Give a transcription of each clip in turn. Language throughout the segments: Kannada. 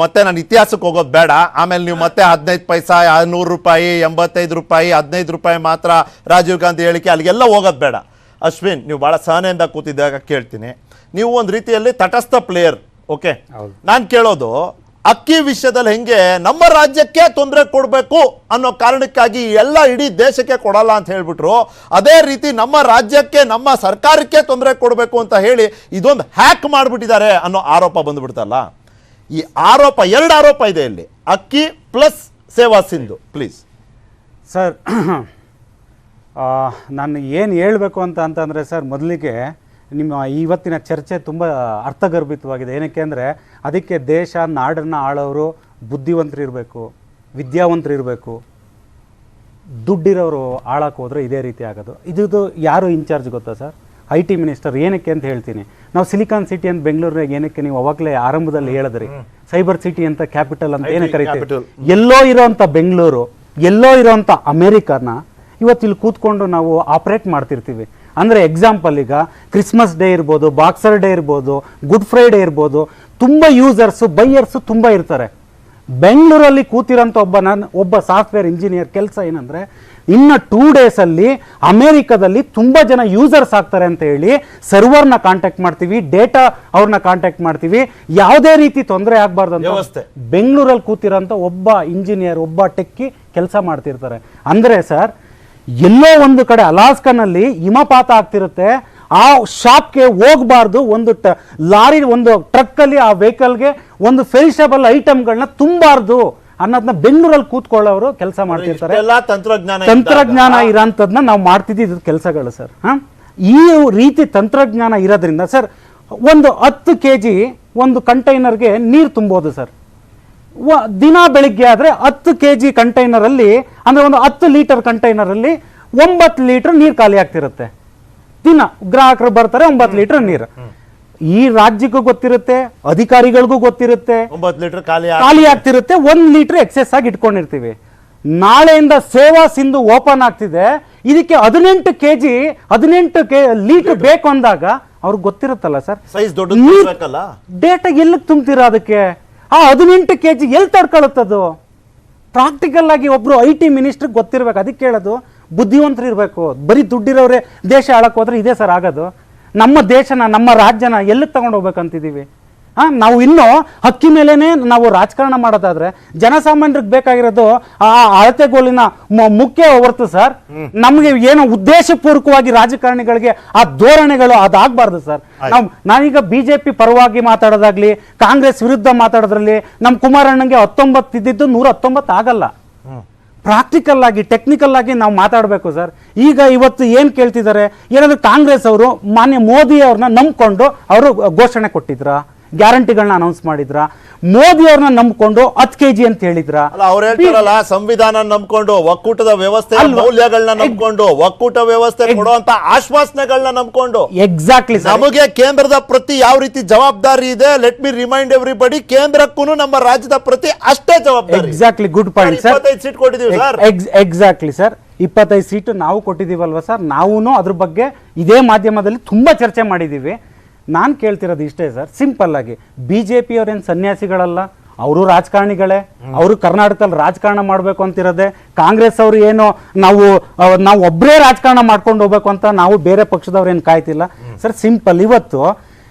ಮತ್ತೆ ನಾನು ಇತಿಹಾಸಕ್ಕೆ ಹೋಗೋದು ಬೇಡ. ಆಮೇಲೆ ನೀವು ಮತ್ತೆ 15 ಪೈಸಾ, 100 ರೂಪಾಯಿ, 85 ರೂಪಾಯಿ, 15 ರೂಪಾಯಿ ಮಾತ್ರ ರಾಜೀವ್ ಗಾಂಧಿ ಹೇಳಿಕೆ, ಅಲ್ಲಿಗೆಲ್ಲ ಹೋಗೋದು ಬೇಡ. ಅಶ್ವಿನ್, ನೀವು ಭಾಳ ಸಹನೆಯಿಂದ ಕೂತಿದ್ದಾಗ ಕೇಳ್ತೀನಿ, ನೀವು ಒಂದು ರೀತಿಯಲ್ಲಿ ತಟಸ್ಥ ಪ್ಲೇಯರ್. ಓಕೆ, ನಾನು ಕೇಳೋದು ಅಕ್ಕಿ ವಿಷಯದಲ್ಲಿ ಹೆಂಗೆ ನಮ್ಮ ರಾಜ್ಯಕ್ಕೆ ತೊಂದರೆ ಕೊಡಬೇಕು ಅನ್ನೋ ಕಾರಣಕ್ಕಾಗಿ ಎಲ್ಲ ಇಡೀ ದೇಶಕ್ಕೆ ಕೊಡಲ್ಲ ಅಂತ ಹೇಳ್ಬಿಟ್ರು, ಅದೇ ರೀತಿ ನಮ್ಮ ರಾಜ್ಯಕ್ಕೆ ನಮ್ಮ ಸರ್ಕಾರಕ್ಕೆ ತೊಂದರೆ ಕೊಡಬೇಕು ಅಂತ ಹೇಳಿ ಇದೊಂದು ಹ್ಯಾಕ್ ಮಾಡಿಬಿಟ್ಟಿದ್ದಾರೆ ಅನ್ನೋ ಆರೋಪ ಬಂದುಬಿಡ್ತಲ್ಲ. ಈ ಆರೋಪ, 2 ಆರೋಪ ಇದೆ ಇಲ್ಲಿ, ಅಕ್ಕಿ ಪ್ಲಸ್ ಸೇವಾ ಸಿಂಧು. ಪ್ಲೀಸ್ ಸರ್, ನಾನು ಏನು ಹೇಳಬೇಕು ಅಂತಂದರೆ ಸರ್, ಮೊದಲಿಗೆ ನಿಮ್ಮ ಇವತ್ತಿನ ಚರ್ಚೆ ತುಂಬ ಅರ್ಥಗರ್ಭಿತವಾಗಿದೆ. ಏನಕ್ಕೆ ಅಂದರೆ ಅದಕ್ಕೆ ದೇಶ ನಾಡನ್ನು ಆಳೋರು ಬುದ್ಧಿವಂತರಿರಬೇಕು, ವಿದ್ಯಾವಂತರಿರಬೇಕು. ದುಡ್ಡಿರೋರು ಆಳಕ್ಕೆ ಹೋದರೆ ಇದೇ ರೀತಿ ಆಗೋದು. ಇದು ಯಾರು ಇನ್ಚಾರ್ಜ್ ಗೊತ್ತಾ ಸರ್? IT minister. ಏನಕ್ಕೆ ಅಂತ ಹೇಳ್ತೀನಿ. ನಾವು ಸಿಲಿಕಾನ್ ಸಿಟಿ ಅಂತ ಬೆಂಗಳೂರಿಗೆ ಏನಕ್ಕೆ ನೀವು ಅವಾಗಲೇ ಆರಂಭದಲ್ಲಿ ಹೇಳಿದ್ರಿ, ಸೈಬರ್ ಸಿಟಿ ಅಂತ ಕ್ಯಾಪಿಟಲ್ ಅಂತ ಏನಕ್ಕೆ ಕರಿತೀವಿ. ಎಲ್ಲೋ ಇರೋವಂಥ ಬೆಂಗಳೂರು, ಎಲ್ಲೋ ಇರೋವಂಥ ಅಮೇರಿಕಾನ ಇವತ್ತು ಇಲ್ಲಿ ಕೂತ್ಕೊಂಡು ನಾವು ಆಪ್ರೇಟ್ ಮಾಡ್ತಿರ್ತೀವಿ. ಅಂದರೆ ಎಕ್ಸಾಂಪಲ್, ಈಗ ಕ್ರಿಸ್ಮಸ್ ಡೇ ಇರ್ಬೋದು, ಬಾಕ್ಸರ್ ಡೇ ಇರ್ಬೋದು, ಗುಡ್ ಫ್ರೈಡೇ ಇರ್ಬೋದು, ತುಂಬ ಯೂಸರ್ಸು ಬೈಯರ್ಸು ತುಂಬ ಇರ್ತಾರೆ. ಬೆಂಗಳೂರಲ್ಲಿ ಕೂತಿರೋಂಥ ಒಬ್ಬ ಸಾಫ್ಟ್ವೇರ್ ಇಂಜಿನಿಯರ್ ಕೆಲಸ ಏನಂದರೆ, ಇನ್ನು 2 ಡೇಸಲ್ಲಿ ಅಮೇರಿಕಾದಲ್ಲಿ ತುಂಬ ಜನ ಯೂಸರ್ಸ್ ಆಗ್ತಾರೆ ಅಂತ ಹೇಳಿ ಸರ್ವರ್ನ ಕಾಂಟ್ಯಾಕ್ಟ್ ಮಾಡ್ತೀವಿ, ಡೇಟಾ ಅವ್ರನ್ನ ಕಾಂಟ್ಯಾಕ್ಟ್ ಮಾಡ್ತೀವಿ, ಯಾವುದೇ ರೀತಿ ತೊಂದರೆ ಆಗಬಾರ್ದು ಅಂತ ಬೆಂಗಳೂರಲ್ಲಿ ಕೂತಿರೋಂಥ ಒಬ್ಬ ಇಂಜಿನಿಯರ್, ಒಬ್ಬ ಟೆಕ್ಕಿ ಕೆಲಸ ಮಾಡ್ತಿರ್ತಾರೆ. ಅಂದರೆ ಸರ್, ಎಲ್ಲೋ ಒಂದು ಕಡೆ ಅಲಾಸ್ಕಾನಲ್ಲಿ ಹಿಮಪಾತ ಆಗ್ತಿರುತ್ತೆ, ಆ ಶಾಪ್ಗೆ ಹೋಗಬಾರ್ದು, ಒಂದು ಲಾರಿ, ಒಂದು ಟ್ರಕ್ಕಲ್ಲಿ ಆ ವೆಹಿಕಲ್ಗೆ ಒಂದು ಫೆರಿಷಬಲ್ ಐಟಮ್ಗಳನ್ನ ತುಂಬಾರ್ದು ಅನ್ನೋದನ್ನ ಬೆಂಗಳೂರಲ್ಲಿ ಕೂತ್ಕೊಳ್ಳೋರು ಕೆಲಸ ಮಾಡ್ತಿರ್ತಾರೆ. ತಂತ್ರಜ್ಞಾನ ಇರೋಂಥದ್ದನ್ನ ನಾವು ಮಾಡ್ತಿದ್ದ ಕೆಲಸಗಳು ಸರ್. ಈ ರೀತಿ ತಂತ್ರಜ್ಞಾನ ಇರೋದ್ರಿಂದ ಸರ್, ಒಂದು 10 kg ಒಂದು ಕಂಟೈನರ್ಗೆ ನೀರು ತುಂಬೋದು ಸರ್. ದಿನ ಬೆಳಿಗ್ಗೆ ಆದರೆ 10 kg ಕಂಟೈನರಲ್ಲಿ, ಅಂದರೆ ಒಂದು 10 ಲೀಟರ್ ಕಂಟೈನರಲ್ಲಿ 9 ಲೀಟರ್ ನೀರು ಖಾಲಿ ಆಗ್ತಿರುತ್ತೆ. ದಿನ ಗ್ರಾಹಕರು ಬರ್ತಾರೆ, 9 ಲೀಟರ್ ನೀರು. ಈ ರಾಜ್ಯಕ್ಕೂ ಗೊತ್ತಿರುತ್ತೆ, ಅಧಿಕಾರಿಗಳಿಗೂ ಗೊತ್ತಿರುತ್ತೆ, 9 ಲೀಟರ್ ಖಾಲಿ ಆಗ್ತಿರುತ್ತೆ, 1 ಲೀಟರ್ ಎಕ್ಸೆಸ್ ಆಗಿ ಇಟ್ಕೊಂಡಿರ್ತೀವಿ. ನಾಳೆಯಿಂದ ಸೇವಾ ಸಿಂಧು ಓಪನ್ ಆಗ್ತಿದೆ, ಇದಕ್ಕೆ 18 ಲೀಟರ್ ಬೇಕು ಅಂದಾಗ ಅವ್ರಿಗೆ ಗೊತ್ತಿರುತ್ತಲ್ಲ ಸರ್, ಸೈಜ್ ದೊಡ್ಡ ಡೇಟಾ ಎಲ್ಲಿಗೆ ತುಂಬ್ತೀರಾ ಅದಕ್ಕೆ? ಆ 18 kg ಎಲ್ಲಿ ತಡ್ಕೊಳ್ಳುತ್ತದು? ಪ್ರಾಕ್ಟಿಕಲ್ ಆಗಿ ಒಬ್ರು IT ಮಿನಿಸ್ಟರ್ ಗೊತ್ತಿರ್ಬೇಕು. ಅದಕ್ಕೆ ಹೇಳೋದು, ಬುದ್ಧಿವಂತರು ಇರಬೇಕು. ಬರೀ ದುಡ್ಡಿರೋರೇ ದೇಶ ಆಳಕ್ಕೆ ಹೋದ್ರೆ ಇದೇ ಸರ್ ಆಗೋದು. ನಮ್ಮ ದೇಶನ, ನಮ್ಮ ರಾಜ್ಯನ ಎಲ್ಲಿಗೆ ತಗೊಂಡು ಹೋಗ್ಬೇಕಂತಿದ್ದೀವಿ? ನಾವು ಇನ್ನೂ ಹಕ್ಕಿ ಮೇಲೇನೆ ನಾವು ರಾಜಕಾರಣ ಮಾಡೋದಾದ್ರೆ ಜನಸಾಮಾನ್ಯರಿಗೆ ಬೇಕಾಗಿರೋದು ಆ ಅಳತೆಗೋಲಿನ ಮುಖ್ಯ ಹೊರತು ಸರ್, ನಮಗೆ ಏನೋ ಉದ್ದೇಶಪೂರ್ವಕವಾಗಿ ರಾಜಕಾರಣಿಗಳಿಗೆ ಆ ಧೋರಣೆಗಳು ಅದಾಗಬಾರ್ದು ಸರ್. ನಾನೀಗ BJP ಪರವಾಗಿ ಮಾತಾಡೋದಾಗ್ಲಿ, ಕಾಂಗ್ರೆಸ್ ವಿರುದ್ಧ ಮಾತಾಡೋದ್ರಲ್ಲಿ ನಮ್ಮ ಕುಮಾರಣ್ಣಂಗೆ 19 ಇದ್ದಿದ್ದು 119 ಆಗಲ್ಲ. ಪ್ರಾಕ್ಟಿಕಲ್ ಆಗಿ, ಟೆಕ್ನಿಕಲ್ ಆಗಿ ನಾವು ಮಾತಾಡಬೇಕು ಸರ್. ಈಗ ಇವತ್ತು ಏನು ಕೇಳ್ತಿದ್ದಾರೆ, ಏನಾದರೂ ಕಾಂಗ್ರೆಸ್ ಅವರು ಮಾನ್ಯ ಮೋದಿ ಅವ್ರನ್ನ ನಂಬ್ಕೊಂಡು ಅವರು ಘೋಷಣೆ ಕೊಟ್ಟಿದ್ರ, ಗ್ಯಾರಂಟಿಗಳನ್ನ ಅನೌನ್ಸ್ ಮಾಡಿದ್ರ? ಮೋದಿ ಅವ್ರನ್ನ ನಂಬ್ಕೊಂಡು 10 kg ಅಂತ ಹೇಳಿದ್ರ? ಅವ್ರು ಹೇಳ್ತಾರಲ್ಲ, ಸಂವಿಧಾನ ನಂಬ್ಕೊಂಡು, ಒಕ್ಕೂಟದ ವ್ಯವಸ್ಥೆ ಮೌಲ್ಯಗಳನ್ನ ನಂಬ್ಕೊಂಡು, ಒಕ್ಕೂಟ ವ್ಯವಸ್ಥೆ ಕೊಡುವಂತ ಆಶ್ವಾಸನೆಗಳನ್ನ ನಂಬ್ಕೊಂಡು. ಎಕ್ಸಾಕ್ಟ್ಲಿ. ನಮಗೆ ಕೇಂದ್ರದ ಪ್ರತಿ ಯಾವ ರೀತಿ ಜವಾಬ್ದಾರಿ ಇದೆ, ಲೆಟ್ ಮಿ ರಿಮೈಂಡ್ ಎವ್ರಿಬಡಿ, ಕೇಂದ್ರಕ್ಕೂ ನಮ್ಮ ರಾಜ್ಯದ ಪ್ರತಿ ಅಷ್ಟೇ ಜವಾಬ್ದಾರಿ. Exactly, good point sir. 25 seat ಕೊಟ್ಟಿದ್ದೀವಿ ಸರ್. ಎಕ್ಸಾಕ್ಟ್ಲಿ ಸರ್, 25 ಸೀಟು ನಾವು ಕೊಟ್ಟಿದ್ದೀವಲ್ವ ಸರ್. ನಾವು ಅದ್ರ ಬಗ್ಗೆ ಇದೇ ಮಾಧ್ಯಮದಲ್ಲಿ ತುಂಬಾ ಚರ್ಚೆ ಮಾಡಿದ್ದೀವಿ. ನಾನು ಕೇಳ್ತಿರೋದು ಇಷ್ಟೇ ಸರ್, ಸಿಂಪಲ್ ಆಗಿ, BJP ಅವ್ರೇನು ಸನ್ಯಾಸಿಗಳಲ್ಲ, ಅವರು ರಾಜಕಾರಣಿಗಳೇ. ಅವರು ಕರ್ನಾಟಕದಲ್ಲಿ ರಾಜಕಾರಣ ಮಾಡಬೇಕು ಅಂತಿರೋದೆ. ಕಾಂಗ್ರೆಸ್ ಅವರು ಏನು ನಾವು ಒಬ್ಬರೇ ರಾಜಕಾರಣ ಮಾಡ್ಕೊಂಡು ಹೋಗ್ಬೇಕು ಅಂತ ನಾವು ಬೇರೆ ಪಕ್ಷದವ್ರು ಏನು ಕಾಯ್ತಿಲ್ಲ ಸರ್. ಸಿಂಪಲ್, ಇವತ್ತು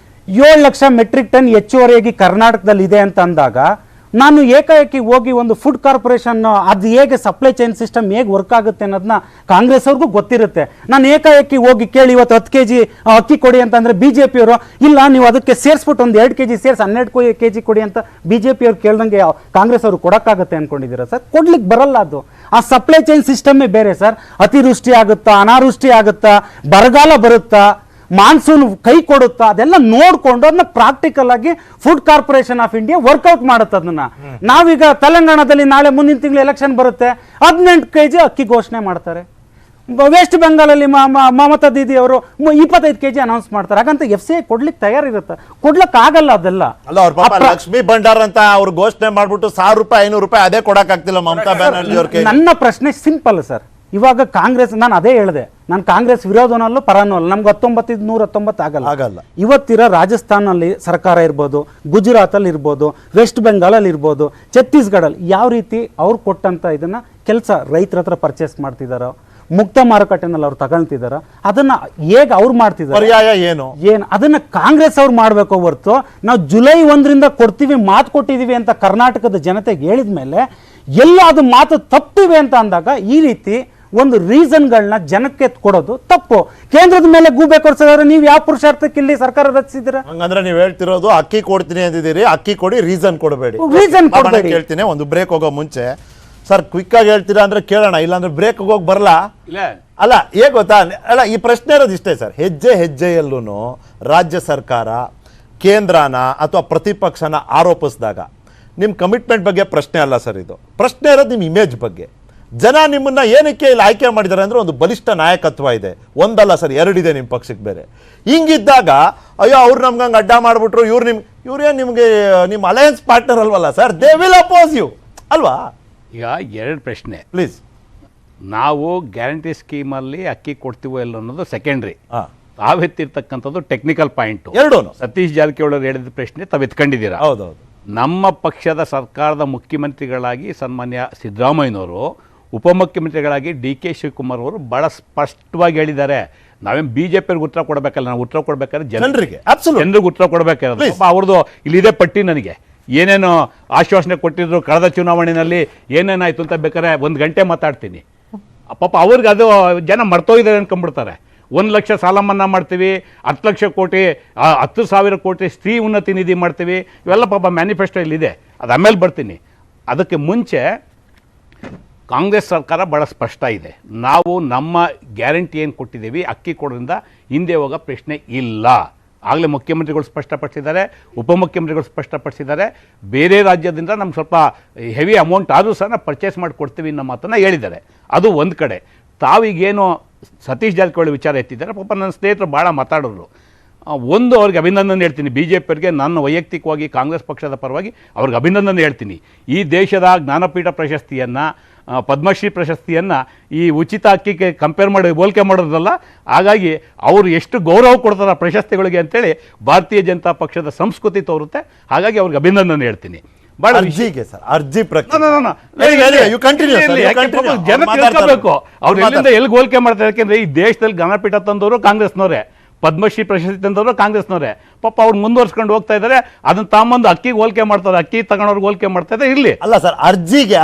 7 ಲಕ್ಷ ಮೆಟ್ರಿಕ್ ಟನ್ ಹೆಚ್ಚುವರಿಯಾಗಿ ಕರ್ನಾಟಕದಲ್ಲಿ ಇದೆ ಅಂತ ಅಂದಾಗ, ನಾನು ಏಕಾಏಕಿ ಹೋಗಿ ಒಂದು ಫುಡ್ ಕಾರ್ಪೊರೇಷನ್ ಅದು ಹೇಗೆ ಸಪ್ಲೈ ಚೈನ್ ಸಿಸ್ಟಮ್ ಹೇಗೆ ವರ್ಕ್ ಆಗುತ್ತೆ ಅನ್ನೋದನ್ನ ಕಾಂಗ್ರೆಸ್ ಅವ್ರಿಗೂ ಗೊತ್ತಿರುತ್ತೆ. ನಾನು ಏಕಾಏಕಿ ಹೋಗಿ ಕೇಳಿ ಇವತ್ತು 10 kg ಅಕ್ಕಿ ಕೊಡಿ ಅಂತಂದ್ರೆ BJP ಅವರು ಇಲ್ಲ, ನೀವು ಅದಕ್ಕೆ ಸೇರಿಸ್ಬಿಟ್ಟು ಒಂದು 2 kg ಸೇರಿಸಿ 12 kg ಕೊಡಿ ಅಂತ BJP ಅವ್ರು ಕೇಳ್ದಂಗೆ ಕಾಂಗ್ರೆಸ್ ಅವರು ಕೊಡೋಕ್ಕಾಗುತ್ತೆ ಅನ್ಕೊಂಡಿದ್ದೀರಾ ಸರ್? ಕೊಡ್ಲಿಕ್ಕೆ ಬರಲ್ಲ. ಅದು ಆ ಸಪ್ಲೈ ಚೈನ್ ಸಿಸ್ಟಮೇ ಬೇರೆ ಸರ್. ಅತಿವೃಷ್ಟಿ ಆಗುತ್ತಾ, ಅನಾವೃಷ್ಟಿ ಆಗುತ್ತಾ, ಬರಗಾಲ ಬರುತ್ತಾ, ಮಾನ್ಸೂನ್ ಕೈ ಕೊಡುತ್ತಾ, ಅದೆಲ್ಲ ನೋಡ್ಕೊಂಡು ಅದನ್ನ ಪ್ರಾಕ್ಟಿಕಲ್ ಆಗಿ food corporation of India work out ಮಾಡುತ್ತೆ. ಅದನ್ನ ನಾವೀಗ ತೆಲಂಗಾಣದಲ್ಲಿ ನಾಳೆ ಮುಂದಿನ ತಿಂಗಳು ಎಲೆಕ್ಷನ್ ಬರುತ್ತೆ, 18 kg ಅಕ್ಕಿ ಘೋಷಣೆ ಮಾಡ್ತಾರೆ. ವೆಸ್ಟ್ ಬೆಂಗಾಲಲ್ಲಿ ಮಮತಾ ದೀದಿ ಅವರು 25 kg ಅನೌನ್ಸ್ ಮಾಡ್ತಾರೆ. ಹಾಗಂತ FCI ಕೊಡ್ಲಿಕ್ಕೆ ತಯಾರಿರುತ್ತೆ, ಕೊಡ್ಲಕ್ ಆಗಲ್ಲ. ಅದೆಲ್ಲ ಅಲ್ಲ, ಅವ್ರ ಪಾಪ ಲಕ್ಷ್ಮೀ ಭಂಡಾರ್ ಅಂತ ಅವ್ರು ಘೋಷಣೆ ಮಾಡ್ಬಿಟ್ಟು 1000 ರೂಪಾಯಿ 500 ರೂಪಾಯಿ ಅದೇ ಕೊಡಕ್ ಆಗ್ತಿಲ್ಲ ಮಮತಾ ಬ್ಯಾನರ್ಜಿ ಅವ್ರಿಗೆ. ನನ್ನ ಪ್ರಶ್ನೆ ಸಿಂಪಲ್ ಸರ್, ಇವಾಗ ಕಾಂಗ್ರೆಸ್, ನಾನು ಅದೇ ಹೇಳಿದೆ, ನಾನು ಕಾಂಗ್ರೆಸ್ ವಿರೋಧನಲ್ಲೂ ಪರನೂ ಅಲ್ಲ. ನಮ್ಗೆ 1919 ಆಗಲ್ಲ. ಇವತ್ತಿರೋ ರಾಜಸ್ಥಾನಲ್ಲಿ ಸರ್ಕಾರ ಇರ್ಬೋದು, ಗುಜರಾತಲ್ಲಿ ಇರ್ಬೋದು, ವೆಸ್ಟ್ ಬೆಂಗಾಲಲ್ಲಿ ಇರ್ಬೋದು, ಛತ್ತೀಸ್ಗಢಲ್ಲಿ ಯಾವ ರೀತಿ ಅವ್ರು ಕೊಟ್ಟಂತ ಇದನ್ನ ಕೆಲಸ ರೈತರ ಹತ್ರ ಪರ್ಚೇಸ್ ಮಾಡ್ತಿದಾರೋ, ಮುಕ್ತ ಮಾರುಕಟ್ಟೆನಲ್ಲಿ ಅವ್ರು ತಗೊಳ್ತಿದಾರ, ಅದನ್ನ ಹೇಗೆ ಅವ್ರು ಮಾಡ್ತಿದ್ದಾರೆ, ಪರ್ಯಾಯ ಏನು ಅದನ್ನ ಕಾಂಗ್ರೆಸ್ ಅವ್ರು ಮಾಡಬೇಕು ಹೊರತು ನಾವು ಜುಲೈ 1ರಿಂದ ಕೊಡ್ತೀವಿ, ಮಾತು ಕೊಟ್ಟಿದೀವಿ ಅಂತ ಕರ್ನಾಟಕದ ಜನತೆಗೆ ಹೇಳಿದ್ಮೇಲೆ ಎಲ್ಲ ಅದು ಮಾತು ತಪ್ಪಿವೆ ಅಂತ ಅಂದಾಗ ಈ ರೀತಿ ಒಂದು ರೀಸನ್ಗಳನ್ನ ಜನಕ್ಕೆ ಕೊಡೋದು ತಪ್ಪು. ಕೇಂದ್ರದ ಮೇಲೆ ಗೂಬೆ ಕೊಡ್ಸಿದ್ರೆ ನೀವು ಯಾವ ಪುರುಷಾರ್ಥಕ್ಕೆ ಇಲ್ಲಿ ಸರ್ಕಾರ ರಚಿಸಿದ್ರೆ? ಹಂಗಂದ್ರೆ ನೀವು ಹೇಳ್ತಿರೋದು ಅಕ್ಕಿ ಕೊಡ್ತೀನಿ ಅಂದಿದ್ದೀರಿ, ಅಕ್ಕಿ ಕೊಡಿ, ರೀಸನ್ ಕೊಡಬೇಡಿ. ರೀಸನ್ ಕೊಡಬೇಡಿ. ಕೇಳ್ತೀನಿ, ಒಂದು ಬ್ರೇಕ್ ಹೋಗೋ ಮುಂಚೆ ಸರ್ ಕ್ವಿಕ್ ಆಗಿ ಹೇಳ್ತೀರಾ ಅಂದ್ರೆ ಕೇಳೋಣ, ಇಲ್ಲಾಂದ್ರೆ ಬ್ರೇಕ್ ಹೋಗೋಕೆ ಬರಲ್ಲ. ಅಲ್ಲ ಹೇಗೆ ಗೊತ್ತಾ, ಅಲ್ಲ ಈ ಪ್ರಶ್ನೆ ಇರೋದು ಇಷ್ಟೇ ಸರ್, ಹೆಜ್ಜೆ ಹೆಜ್ಜೆಯಲ್ಲೂ ರಾಜ್ಯ ಸರ್ಕಾರ ಕೇಂದ್ರನ ಅಥವಾ ಪ್ರತಿಪಕ್ಷನ ಆರೋಪಿಸಿದಾಗ ನಿಮ್ಮ ಕಮಿಟ್ಮೆಂಟ್ ಬಗ್ಗೆ ಪ್ರಶ್ನೆ ಅಲ್ಲ ಸರ್, ಇದು ಪ್ರಶ್ನೆ ಇರೋದು ನಿಮ್ಮ ಇಮೇಜ್ ಬಗ್ಗೆ. ಜನ ನಿಮ್ಮನ್ನ ಏನಕ್ಕೆ ಇಲ್ಲಿ ಆಯ್ಕೆ ಮಾಡಿದ್ದಾರೆ ಅಂದ್ರೆ ಒಂದು ಬಲಿಷ್ಠ ನಾಯಕತ್ವ ಇದೆ, ಒಂದಲ್ಲ ಸರ್, ಎರಡಿದೆ ನಿಮ್ಮ ಪಕ್ಷಕ್ಕೆ ಬೇರೆ. ಹಿಂಗಿದ್ದಾಗ ಅಯ್ಯೋ ಅವ್ರು ನಮ್ಗೆ ಹಂಗೆ ಅಡ್ಡ ಮಾಡಿಬಿಟ್ರು, ಇವ್ರೇನು ನಿಮಗೆ ನಿಮ್ಮ ಅಲಯನ್ಸ್ ಪಾರ್ಟ್ನರ್ ಅಲ್ವಲ್ಲ sir, they will oppose you ಅಲ್ವಾ? ಈಗ ಎರಡು ಪ್ರಶ್ನೆ. ಪ್ಲೀಸ್, ನಾವು ಗ್ಯಾರಂಟಿ ಸ್ಕೀಮಲ್ಲಿ ಅಕ್ಕಿ ಕೊಡ್ತೀವೋ ಇಲ್ಲ ಅನ್ನೋದು ಸೆಕೆಂಡ್ರಿ, ತಾವೆತ್ತಿರ್ತಕ್ಕಂಥದ್ದು ಟೆಕ್ನಿಕಲ್ ಪಾಯಿಂಟು. ಎರಡೂ ಸತೀಶ್ ಜಾರಕಿಹೊಳಿ ಅವರು ಹೇಳಿದ ಪ್ರಶ್ನೆ ತಾವು ಎತ್ಕೊಂಡಿದ್ದೀರಾ. ಹೌದೌದು. ನಮ್ಮ ಪಕ್ಷದ ಸರ್ಕಾರದ ಮುಖ್ಯಮಂತ್ರಿಗಳಾಗಿ ಸನ್ಮಾನ್ಯ ಸಿದ್ದರಾಮಯ್ಯನವರು, ಉಪಮುಖ್ಯಮಂತ್ರಿಗಳಾಗಿ DK ಶಿವಕುಮಾರ್ ಅವರು ಭಾಳ ಸ್ಪಷ್ಟವಾಗಿ ಹೇಳಿದ್ದಾರೆ, ನಾವೇನು BJP-ಅವ್ರಿಗೆ ಉತ್ತರ ಕೊಡಬೇಕಲ್ಲ, ನಾವು ಉತ್ತರ ಕೊಡಬೇಕಾದ್ರೆ ಜನರಿಗೆ ಉತ್ತರ ಕೊಡಬೇಕಾದ್ರೆ ಅವ್ರದ್ದು ಇಲ್ಲಿದೆ ಪಟ್ಟಿ, ನನಗೆ ಏನೇನು ಆಶ್ವಾಸನೆ ಕೊಟ್ಟಿದ್ರು ಕಳೆದ ಚುನಾವಣೆಯಲ್ಲಿ ಏನೇನಾಯ್ತು ಅಂತ ಬೇಕಾದ್ರೆ 1 ಗಂಟೆ ಮಾತಾಡ್ತೀನಿ. ಪಾಪ ಅವ್ರಿಗೆ ಅದು ಜನ ಮರ್ತೋಗಿದ್ದಾರೆ ಅನ್ಕೊಂಡ್ಬಿಡ್ತಾರೆ. 1 ಲಕ್ಷ ಸಾಲ ಮನ್ನಾ ಮಾಡ್ತೀವಿ, 10 ಲಕ್ಷ ಕೋಟಿ 10,000 ಕೋಟಿ ಸ್ತ್ರೀ ಉನ್ನತಿ ನಿಧಿ ಮಾಡ್ತೀವಿ, ಇವೆಲ್ಲ ಪಾಪ ಮ್ಯಾನಿಫೆಸ್ಟೋ ಇಲ್ಲಿದೆ, ಅದು ಆಮೇಲೆ ಬರ್ತೀನಿ. ಅದಕ್ಕೆ ಮುಂಚೆ ಕಾಂಗ್ರೆಸ್ ಸರ್ಕಾರ ಭಾಳ ಸ್ಪಷ್ಟ ಇದೆ, ನಾವು ನಮ್ಮ ಗ್ಯಾರಂಟಿ ಏನು ಕೊಟ್ಟಿದ್ದೀವಿ ಅಕ್ಕಿ ಕೊಡೋದ್ರಿಂದ ಹಿಂದೆ ಹೋಗೋ ಪ್ರಶ್ನೆ ಇಲ್ಲ. ಆಗಲೇ ಮುಖ್ಯಮಂತ್ರಿಗಳು ಸ್ಪಷ್ಟಪಡಿಸಿದ್ದಾರೆ, ಉಪಮುಖ್ಯಮಂತ್ರಿಗಳು ಸ್ಪಷ್ಟಪಡಿಸಿದ್ದಾರೆ, ಬೇರೆ ರಾಜ್ಯದಿಂದ ನಮ್ಗೆ ಸ್ವಲ್ಪ ಹೆವಿ ಅಮೌಂಟ್ ಆದರೂ ಸಹ ನಾವು ಪರ್ಚೇಸ್ ಮಾಡಿ ಕೊಡ್ತೀವಿ ಅನ್ನೋ ಮಾತನ್ನು ಹೇಳಿದ್ದಾರೆ. ಅದು ಒಂದು ಕಡೆ. ತಾವೀಗೇನು ಸತೀಶ್ ಜಾರಕಿಹೊಳಿ ವಿಚಾರ ಎತ್ತಿದ್ದಾರೆ, ಪಾಪ ನನ್ನ ಸ್ನೇಹಿತರು ಭಾಳ ಮಾತಾಡಿದ್ರು. ಒಂದು ಅವ್ರಿಗೆ ಅಭಿನಂದನೆ ಹೇಳ್ತೀನಿ, BJP-ಅವರಿಗೆ ನಾನು ವೈಯಕ್ತಿಕವಾಗಿ ಕಾಂಗ್ರೆಸ್ ಪಕ್ಷದ ಪರವಾಗಿ ಅವ್ರಿಗೆ ಅಭಿನಂದನೆ ಹೇಳ್ತೀನಿ. ಈ ದೇಶದ ಜ್ಞಾನಪೀಠ ಪ್ರಶಸ್ತಿಯನ್ನು, ಪದ್ಮಶ್ರೀ ಪ್ರಶಸ್ತಿಯನ್ನು ಈ ಉಚಿತ ಅಕ್ಕಿಗೆ ಹೋಲಿಕೆ ಮಾಡೋದಲ್ಲ. ಹಾಗಾಗಿ ಅವರು ಎಷ್ಟು ಗೌರವ ಕೊಡ್ತಾರೆ ಪ್ರಶಸ್ತಿಗಳಿಗೆ ಅಂತೇಳಿ ಭಾರತೀಯ ಜನತಾ ಪಕ್ಷದ ಸಂಸ್ಕೃತಿ ತೋರುತ್ತೆ. ಹಾಗಾಗಿ ಅವ್ರಿಗೆ ಅಭಿನಂದನೆ ಹೇಳ್ತೀನಿ. ಅರ್ಜಿ ಜನ ತಿಳ್ಕೋಬೇಕು ಅವ್ರು ಎಲ್ಲಿಂದ ಎಲ್ಲಿ ಹೋಲಿಕೆ ಮಾಡ್ತಾರೆ. ಯಾಕೆಂದ್ರೆ ಈ ದೇಶದಲ್ಲಿ ಜ್ಞಾನಪೀಠ ತಂದವರು ಕಾಂಗ್ರೆಸ್ನವರೇ, ಪದ್ಮಶ್ರೀ ಪ್ರಶಸ್ತಿ ತಂದವರು ಕಾಂಗ್ರೆಸ್ನವರೇ. ಪಾಪ ಅವ್ರು ಮುಂದುವರ್ಸ್ಕೊಂಡು ಹೋಗ್ತಾ ಇದ್ದಾರೆ, ಅದನ್ನ ತಾಂಬಂದು ಅಕ್ಕಿಗೆ ಹೋಲಿಕೆ ಮಾಡ್ತಾರೆ, ಅಕ್ಕಿ ತಗೊಂಡವ್ರಿಗೆ ಹೋಲಿಕೆ ಮಾಡ್ತಾ ಇದ್ದಾರೆ. ಇರ್ಲಿ, ಅಲ್ಲ ಸರ್, ಅರ್ಜಿಗೆ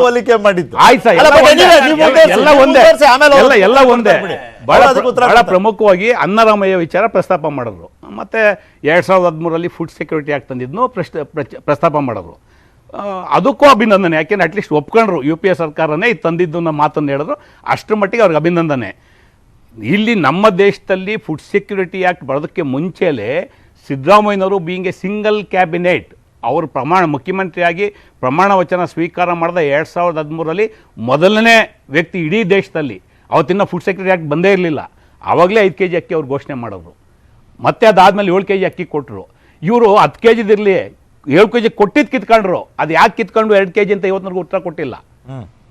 ಹೋಲಿಕೆ ಮಾಡಿದ್ದು ಆಯ್ತು, ಎಲ್ಲ ಒಂದೇ. ಬಹಳ ಪ್ರಮುಖವಾಗಿ ಅನ್ನರಾಮಯ್ಯ ವಿಚಾರ ಪ್ರಸ್ತಾಪ ಮಾಡಿದ್ರು. ಮತ್ತೆ 2013 ಫುಡ್ ಸೆಕ್ಯೂರಿಟಿ ಆಕ್ಟ್ ತಂದಿದ್ನು ಪ್ರಸ್ತಾಪ ಮಾಡಿದ್ರು. ಅದಕ್ಕೂ ಅಭಿನಂದನೆ. ಯಾಕೆಂದ್ರೆ ಅಟ್ಲೀಸ್ಟ್ ಒಪ್ಕೊಂಡ್ರು, UPA ಸರ್ಕಾರನೇ ಇದು ತಂದಿದ್ದು ನಮ್ಮ ಮಾತನ್ನು ಹೇಳಿದ್ರು. ಅಷ್ಟರ ಮಟ್ಟಿಗೆ ಅವ್ರಿಗೆ ಅಭಿನಂದನೆ. ಇಲ್ಲಿ ನಮ್ಮ ದೇಶದಲ್ಲಿ ಫುಡ್ ಸೆಕ್ಯೂರಿಟಿ ಆ್ಯಕ್ಟ್ ಬರೋದಕ್ಕೆ ಮುಂಚೆಲೇ ಸಿದ್ದರಾಮಯ್ಯನವರು ಬೀಯಿಂಗ್ ಎ ಸಿಂಗಲ್ ಕ್ಯಾಬಿನೆಟ್, ಅವರು ಮುಖ್ಯಮಂತ್ರಿಯಾಗಿ ಪ್ರಮಾಣ ವಚನ ಸ್ವೀಕಾರ ಮಾಡಿದ 2013 ಮೊದಲನೇ ವ್ಯಕ್ತಿ ಇಡೀ ದೇಶದಲ್ಲಿ. ಅವತ್ತಿನ ಫುಡ್ ಸೆಕ್ಯೂರಿಟಿ ಆ್ಯಕ್ಟ್ ಬಂದೇ ಇರಲಿಲ್ಲ. ಆವಾಗಲೇ 5 kg ಅಕ್ಕಿ ಅವ್ರು ಘೋಷಣೆ ಮಾಡೋರು. ಮತ್ತೆ ಅದಾದಮೇಲೆ 7 kg ಅಕ್ಕಿ ಕೊಟ್ಟರು. ಇವರು 10 kg ಇರಲಿ 7 kg ಕೊಟ್ಟಿದ್ದು ಕಿತ್ಕೊಂಡ್ರು. ಅದು ಯಾಕೆ ಕಿತ್ಕೊಂಡು 2 kg ಅಂತ ಇವತ್ತಿನವರೆಗೂ ಉತ್ತರ ಕೊಟ್ಟಿಲ್ಲ.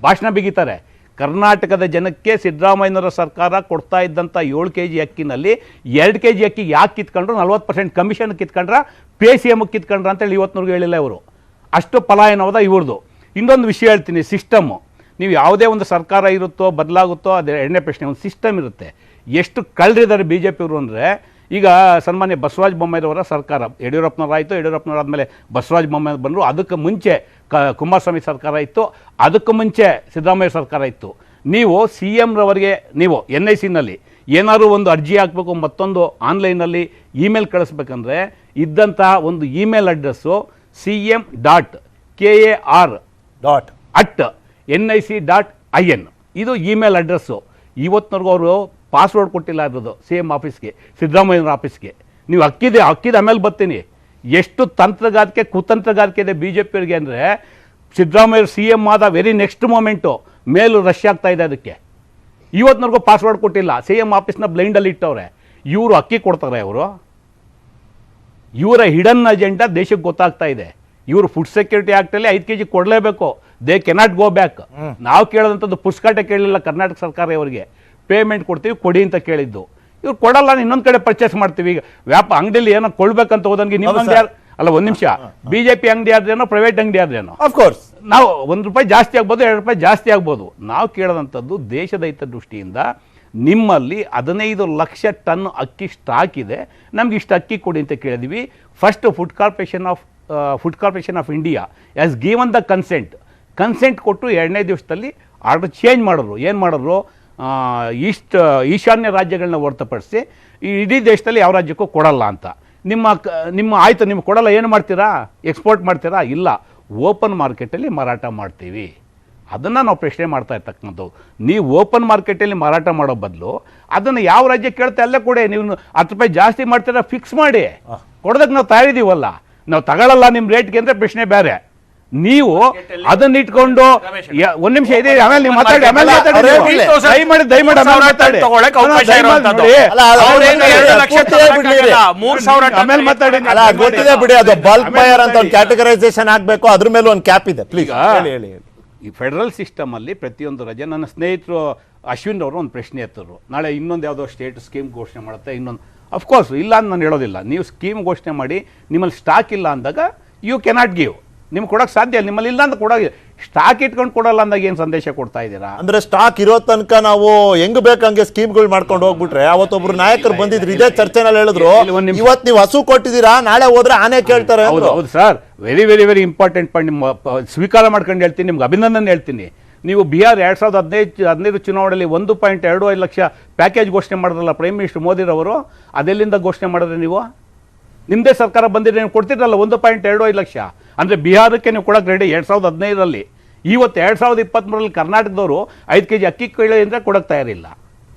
ಭಾಷಣ ಬಿಗಿತಾರೆ. ಕರ್ನಾಟಕದ ಜನಕ್ಕೆ ಸಿದ್ದರಾಮಯ್ಯನವರ ಸರ್ಕಾರ ಕೊಡ್ತಾ ಇದ್ದಂಥ 7 kg ಅಕ್ಕಿನಲ್ಲಿ 2 kg ಅಕ್ಕಿ ಯಾಕೆ ಕಿತ್ಕೊಂಡ್ರು, 40% ಕಮಿಷನ್ ಕಿತ್ಕೊಂಡ್ರ, PCM ಕಿತ್ಕೊಂಡ್ರ ಅಂತೇಳಿ ಇವತ್ತಿನವರೆಗೂ ಹೇಳಿಲ್ಲ ಇವರು. ಅಷ್ಟು ಪಲಾಯನವಾದ ಇವ್ರದ್ದು. ಇನ್ನೊಂದು ವಿಷಯ ಹೇಳ್ತೀನಿ, ಸಿಸ್ಟಮ್ಮು. ನೀವು ಯಾವುದೇ ಒಂದು ಸರ್ಕಾರ ಇರುತ್ತೋ ಬದಲಾಗುತ್ತೋ ಅದು ಎರಡನೇ ಪ್ರಶ್ನೆ. ಒಂದು ಸಿಸ್ಟಮ್ ಇರುತ್ತೆ. ಎಷ್ಟು ಕಳ್ರಿದ್ದಾರೆ BJP-ಅವರು ಅಂದರೆ, ಈಗ ಸನ್ಮಾನ್ಯ ಬಸವರಾಜ ಬೊಮ್ಮಾಯಿಯವರ ಸರ್ಕಾರ, ಯಡಿಯೂರಪ್ಪನವರಾಯಿತು, ಯಡಿಯೂರಪ್ಪನವ್ರು ಆದಮೇಲೆ ಬಸವರಾಜ ಬೊಮ್ಮಾಯಿ ಬಂದರು. ಅದಕ್ಕೆ ಮುಂಚೆ ಕುಮಾರಸ್ವಾಮಿ ಸರ್ಕಾರ ಇತ್ತು, ಅದಕ್ಕೆ ಮುಂಚೆ ಸಿದ್ದರಾಮಯ್ಯ ಸರ್ಕಾರ ಇತ್ತು. ನೀವು CM-ರವರಿಗೆ ನೀವು NIC-ನಲ್ಲಿ ಏನಾದರೂ ಒಂದು ಅರ್ಜಿ ಹಾಕಬೇಕು, ಮತ್ತೊಂದು ಆನ್ಲೈನಲ್ಲಿ ಇಮೇಲ್ ಕಳಿಸ್ಬೇಕಂದ್ರೆ ಇದ್ದಂಥ ಒಂದು ಇಮೇಲ್ ಅಡ್ರೆಸ್ಸು cm.kar@nic.in ಇದು ಇಮೇಲ್ ಅಡ್ರೆಸ್ಸು. ಇವತ್ತಿನವರೆಗೂ ಅವರು ಪಾಸ್ವರ್ಡ್ ಕೊಟ್ಟಿಲ್ಲ ಇರೋದು CM ಆಫೀಸ್ಗೆ, ಸಿದ್ದರಾಮಯ್ಯನವರ ಆಫೀಸ್ಗೆ. ನೀವು ಅಕ್ಕಿದ ಆಮೇಲೆ ಬರ್ತೀನಿ. ಎಷ್ಟು ತಂತ್ರಗಾರಿಕೆ ಕುತಂತ್ರಗಾರಿಕೆ ಇದೆ BJP-ಅವರಿಗೆ ಅಂದರೆ, ಸಿದ್ದರಾಮಯ್ಯ CM ಆದ ವೆರಿ ನೆಕ್ಸ್ಟ್ ಮೂಮೆಂಟು ಮೇಲೂ ರಶ್ ಆಗ್ತಾ ಇದೆ. ಅದಕ್ಕೆ ಇವತ್ತಿನವರೆಗೂ ಪಾಸ್ವರ್ಡ್ ಕೊಟ್ಟಿಲ್ಲ. CM ಆಫೀಸ್ನ ಬ್ಲೈಂಡಲ್ಲಿ ಇಟ್ಟವ್ರೆ. ಇವರು ಅಕ್ಕಿ ಕೊಡ್ತಾರೆ. ಇವರ ಹಿಡನ್ ಅಜೆಂಡಾ ದೇಶಕ್ಕೆ ಗೊತ್ತಾಗ್ತಾ ಇದೆ. ಇವರು ಫುಡ್ ಸೆಕ್ಯೂರಿಟಿ ಆ್ಯಕ್ಟಲ್ಲಿ 5 kg ಕೊಡಲೇಬೇಕು. They cannot go back. ನಾವು ಕೇಳೋದಂಥದ್ದು ಪುಸ್ತಕ ಕೇಳಲಿಲ್ಲ ಕರ್ನಾಟಕ ಸರ್ಕಾರ ಇವರಿಗೆ, ಪೇಮೆಂಟ್ ಕೊಡ್ತೀವಿ ಕೊಡಿ ಅಂತ ಕೇಳಿದ್ದು. ಇವ್ರು ಕೊಡಲ್ಲ, ಇನ್ನೊಂದ್ ಕಡೆ ಪರ್ಚೇಸ್ ಮಾಡ್ತೀವಿ. ಈಗ ಅಂಗಡಿಯಲ್ಲಿ ಏನೋ ಕೊಡ್ಬೇಕಂತ ಹೋದಂಗೆ ನಿಮ್ಮ ಅಂಗಡಿ ಅಲ್ಲ, ಒಂದ್ ನಿಮಿಷ, ಬಿಜೆಪಿ ಅಂಗಡಿ ಆದ್ರೇನೋ ಪ್ರೈವೇಟ್ ಅಂಗಡಿ ಆದ್ರೇನೋ ಅಫ್ಕೋರ್ಸ್ ನಾವು ₹1 ಜಾಸ್ತಿ ಆಗ್ಬೋದು, ₹2 ಜಾಸ್ತಿ ಆಗ್ಬೋದು. ನಾವು ಕೇಳೋದಂಥದ್ದು ದೇಶದ ಹಿತದೃಷ್ಟಿಯಿಂದ ನಿಮ್ಮಲ್ಲಿ 15 ಲಕ್ಷ ಟನ್ ಅಕ್ಕಿ ಸ್ಟಾಕ್ ಇದೆ, ನಮ್ಗೆ ಇಷ್ಟು ಅಕ್ಕಿ ಕೊಡಿ ಅಂತ ಕೇಳಿದ್ವಿ. First food corporation of India has given the consent ಕೊಟ್ಟು 2ನೇ ದಿವಸದಲ್ಲಿ ಆರ್ಡರ್ ಚೇಂಜ್ ಮಾಡಿದ್ರು. ಏನು ಮಾಡಿದ್ರು, ಈಶಾನ್ಯ ರಾಜ್ಯಗಳನ್ನ ಹೊರತುಪಡಿಸಿ ಈ ಇಡೀ ದೇಶದಲ್ಲಿ ಯಾವ ರಾಜ್ಯಕ್ಕೂ ಕೊಡಲ್ಲ ಅಂತ. ನಿಮ್ಮ ಆಯ್ತು, ನಿಮ್ಗೆ ಕೊಡಲ್ಲ, ಏನು ಮಾಡ್ತೀರಾ, ಎಕ್ಸ್ಪೋರ್ಟ್ ಮಾಡ್ತೀರಾ? ಇಲ್ಲ, ಓಪನ್ ಮಾರ್ಕೆಟಲ್ಲಿ ಮಾರಾಟ ಮಾಡ್ತೀವಿ. ಅದನ್ನು ನಾವು ಪ್ರಶ್ನೆ ಮಾಡ್ತಾ ಇರ್ತಕ್ಕಂಥದ್ದು. ನೀವು ಓಪನ್ ಮಾರ್ಕೆಟಲ್ಲಿ ಮಾರಾಟ ಮಾಡೋ ಬದಲು ಅದನ್ನು ಯಾವ ರಾಜ್ಯ ಕೇಳ್ತಾ ಅಲ್ಲೇ ಕೊಡಿ. ನೀವು ₹10 ಜಾಸ್ತಿ ಮಾಡ್ತೀರಾ, ಫಿಕ್ಸ್ ಮಾಡಿ ಕೊಡೋದಕ್ಕೆ ನಾವು ತಯಾರಿದ್ದೀವಲ್ಲ. ನಾವು ತಗೊಳ್ಳಲ್ಲ ನಿಮ್ಮ ರೇಟ್ಗೆ ಅಂದರೆ ಪ್ರಶ್ನೆ ಬೇರೆ. ನೀವು ಅದನ್ನ ಇಟ್ಕೊಂಡು ಒಂದ್ ನಿಮಿಷ ಇದೆ, ಆಮೇಲೆ ನೀವು ಮಾತಾಡಿ, ಆಮೇಲೆ ಗೊತ್ತಿದೆ ಬಿಡಿ, ಅದು ಬಲ್ಕ್ ಬಯರ್ ಅಂತ ಒಂದು ಕ್ಯಾಟಗರೈಸೇಷನ್ ಆಗ್ಬೇಕು, ಅದ್ರ ಮೇಲೆ ಒಂದು ಕ್ಯಾಪ್ ಇದೆ. ಪ್ಲೀಸ್ ಹೇಳಿ. ಈ ಫೆಡರಲ್ ಸಿಸ್ಟಮ್ ಅಲ್ಲಿ ಪ್ರತಿಯೊಂದು ರಾಜ್ಯ, ನನ್ನ ಸ್ನೇಹಿತರು ಅಶ್ವಿನ್ ಅವರು ಒಂದು ಪ್ರಶ್ನೆ ಎತ್ತರು, ನಾಳೆ ಇನ್ನೊಂದು ಯಾವುದೋ ಸ್ಟೇಟ್ ಸ್ಕೀಮ್ ಘೋಷಣೆ ಮಾಡುತ್ತೆ, ಇನ್ನೊಂದು ಅಫ್ಕೋರ್ಸ್ ಇಲ್ಲ ಅಂತ ನಾನು ಹೇಳೋದಿಲ್ಲ. ನೀವು ಸ್ಕೀಮ್ ಘೋಷಣೆ ಮಾಡಿ ನಿಮ್ಮಲ್ಲಿ ಸ್ಟಾಕ್ ಇಲ್ಲ ಅಂದಾಗ ಯು ಕೆನಾಟ್ ಗಿವ್, ನಿಮ್ಗೆ ಕೊಡೋಕೆ ಸಾಧ್ಯ ಇಲ್ಲ. ನಿಮ್ಮಲ್ಲಿ ಇಲ್ಲ ಅಂತ ಕೊಡೋಕೆ, ಸ್ಟಾಕ್ ಇಟ್ಕೊಂಡು ಕೊಡಲ್ಲ ಅಂದಾಗ ಏನು ಸಂದೇಶ ಕೊಡ್ತಾ ಇದ್ದೀರಾ? ಅಂದ್ರೆ ಸ್ಟಾಕ್ ಇರೋ ತನಕ ನಾವು ಹೆಂಗ್ ಬೇಕಂಗೆ ಸ್ಕೀಮ್ಗಳು ಮಾಡ್ಕೊಂಡು ಹೋಗ್ಬಿಟ್ರೆ, ಅವತ್ತೊಬ್ರು ನಾಯಕರು ಬಂದಿದ್ರು ಇದೇ ಚರ್ಚೆನಲ್ಲಿ ಹೇಳಿದ್ರು, ಇವತ್ತು ನೀವು ಹಸು ಕೊಟ್ಟಿದ್ದೀರಾ, ನಾಳೆ ಹೋದ್ರೆ ಆನೆ ಕೇಳ್ತಾರೆ. ಹೌದು sir, very very very important point. ನಿಮ್ಮ ಸ್ವೀಕಾರ ಮಾಡ್ಕೊಂಡು ಹೇಳ್ತೀನಿ, ನಿಮ್ಗೆ ಅಭಿನಂದನೆ ಹೇಳ್ತೀನಿ. ನೀವು ಬಿಹಾರ್ 2015 ಚುನಾವಣೆಯಲ್ಲಿ 1.25 ಲಕ್ಷ ಪ್ಯಾಕೇಜ್ ಘೋಷಣೆ ಮಾಡಿದ್ರಲ್ಲ ಪ್ರೈಮ್ ಮಿನಿಸ್ಟರ್ ಮೋದಿರವರು, ಅದೆಲ್ಲಿಂದ ಘೋಷಣೆ ಮಾಡಿದ್ರೆ ನೀವು? ನಿಮ್ಮದೇ ಸರ್ಕಾರ ಬಂದಿದ್ರೆ ನೀವು ಕೊಡ್ತಿದ್ರಲ್ಲ 1.25 ಲಕ್ಷ. ಅಂದರೆ ಬಿಹಾರಕ್ಕೆ ನೀವು ಕೊಡೋಕೆ ರೆಡಿ 2015ರಲ್ಲಿ. ಇವತ್ತು 2023ರಲ್ಲಿ ಕರ್ನಾಟಕದವರು 5 kg ಅಕ್ಕಿ ಕೇಳಿ ಅಂದರೆ ಕೊಡೋಕೆ ತಯಾರಿಲ್ಲ.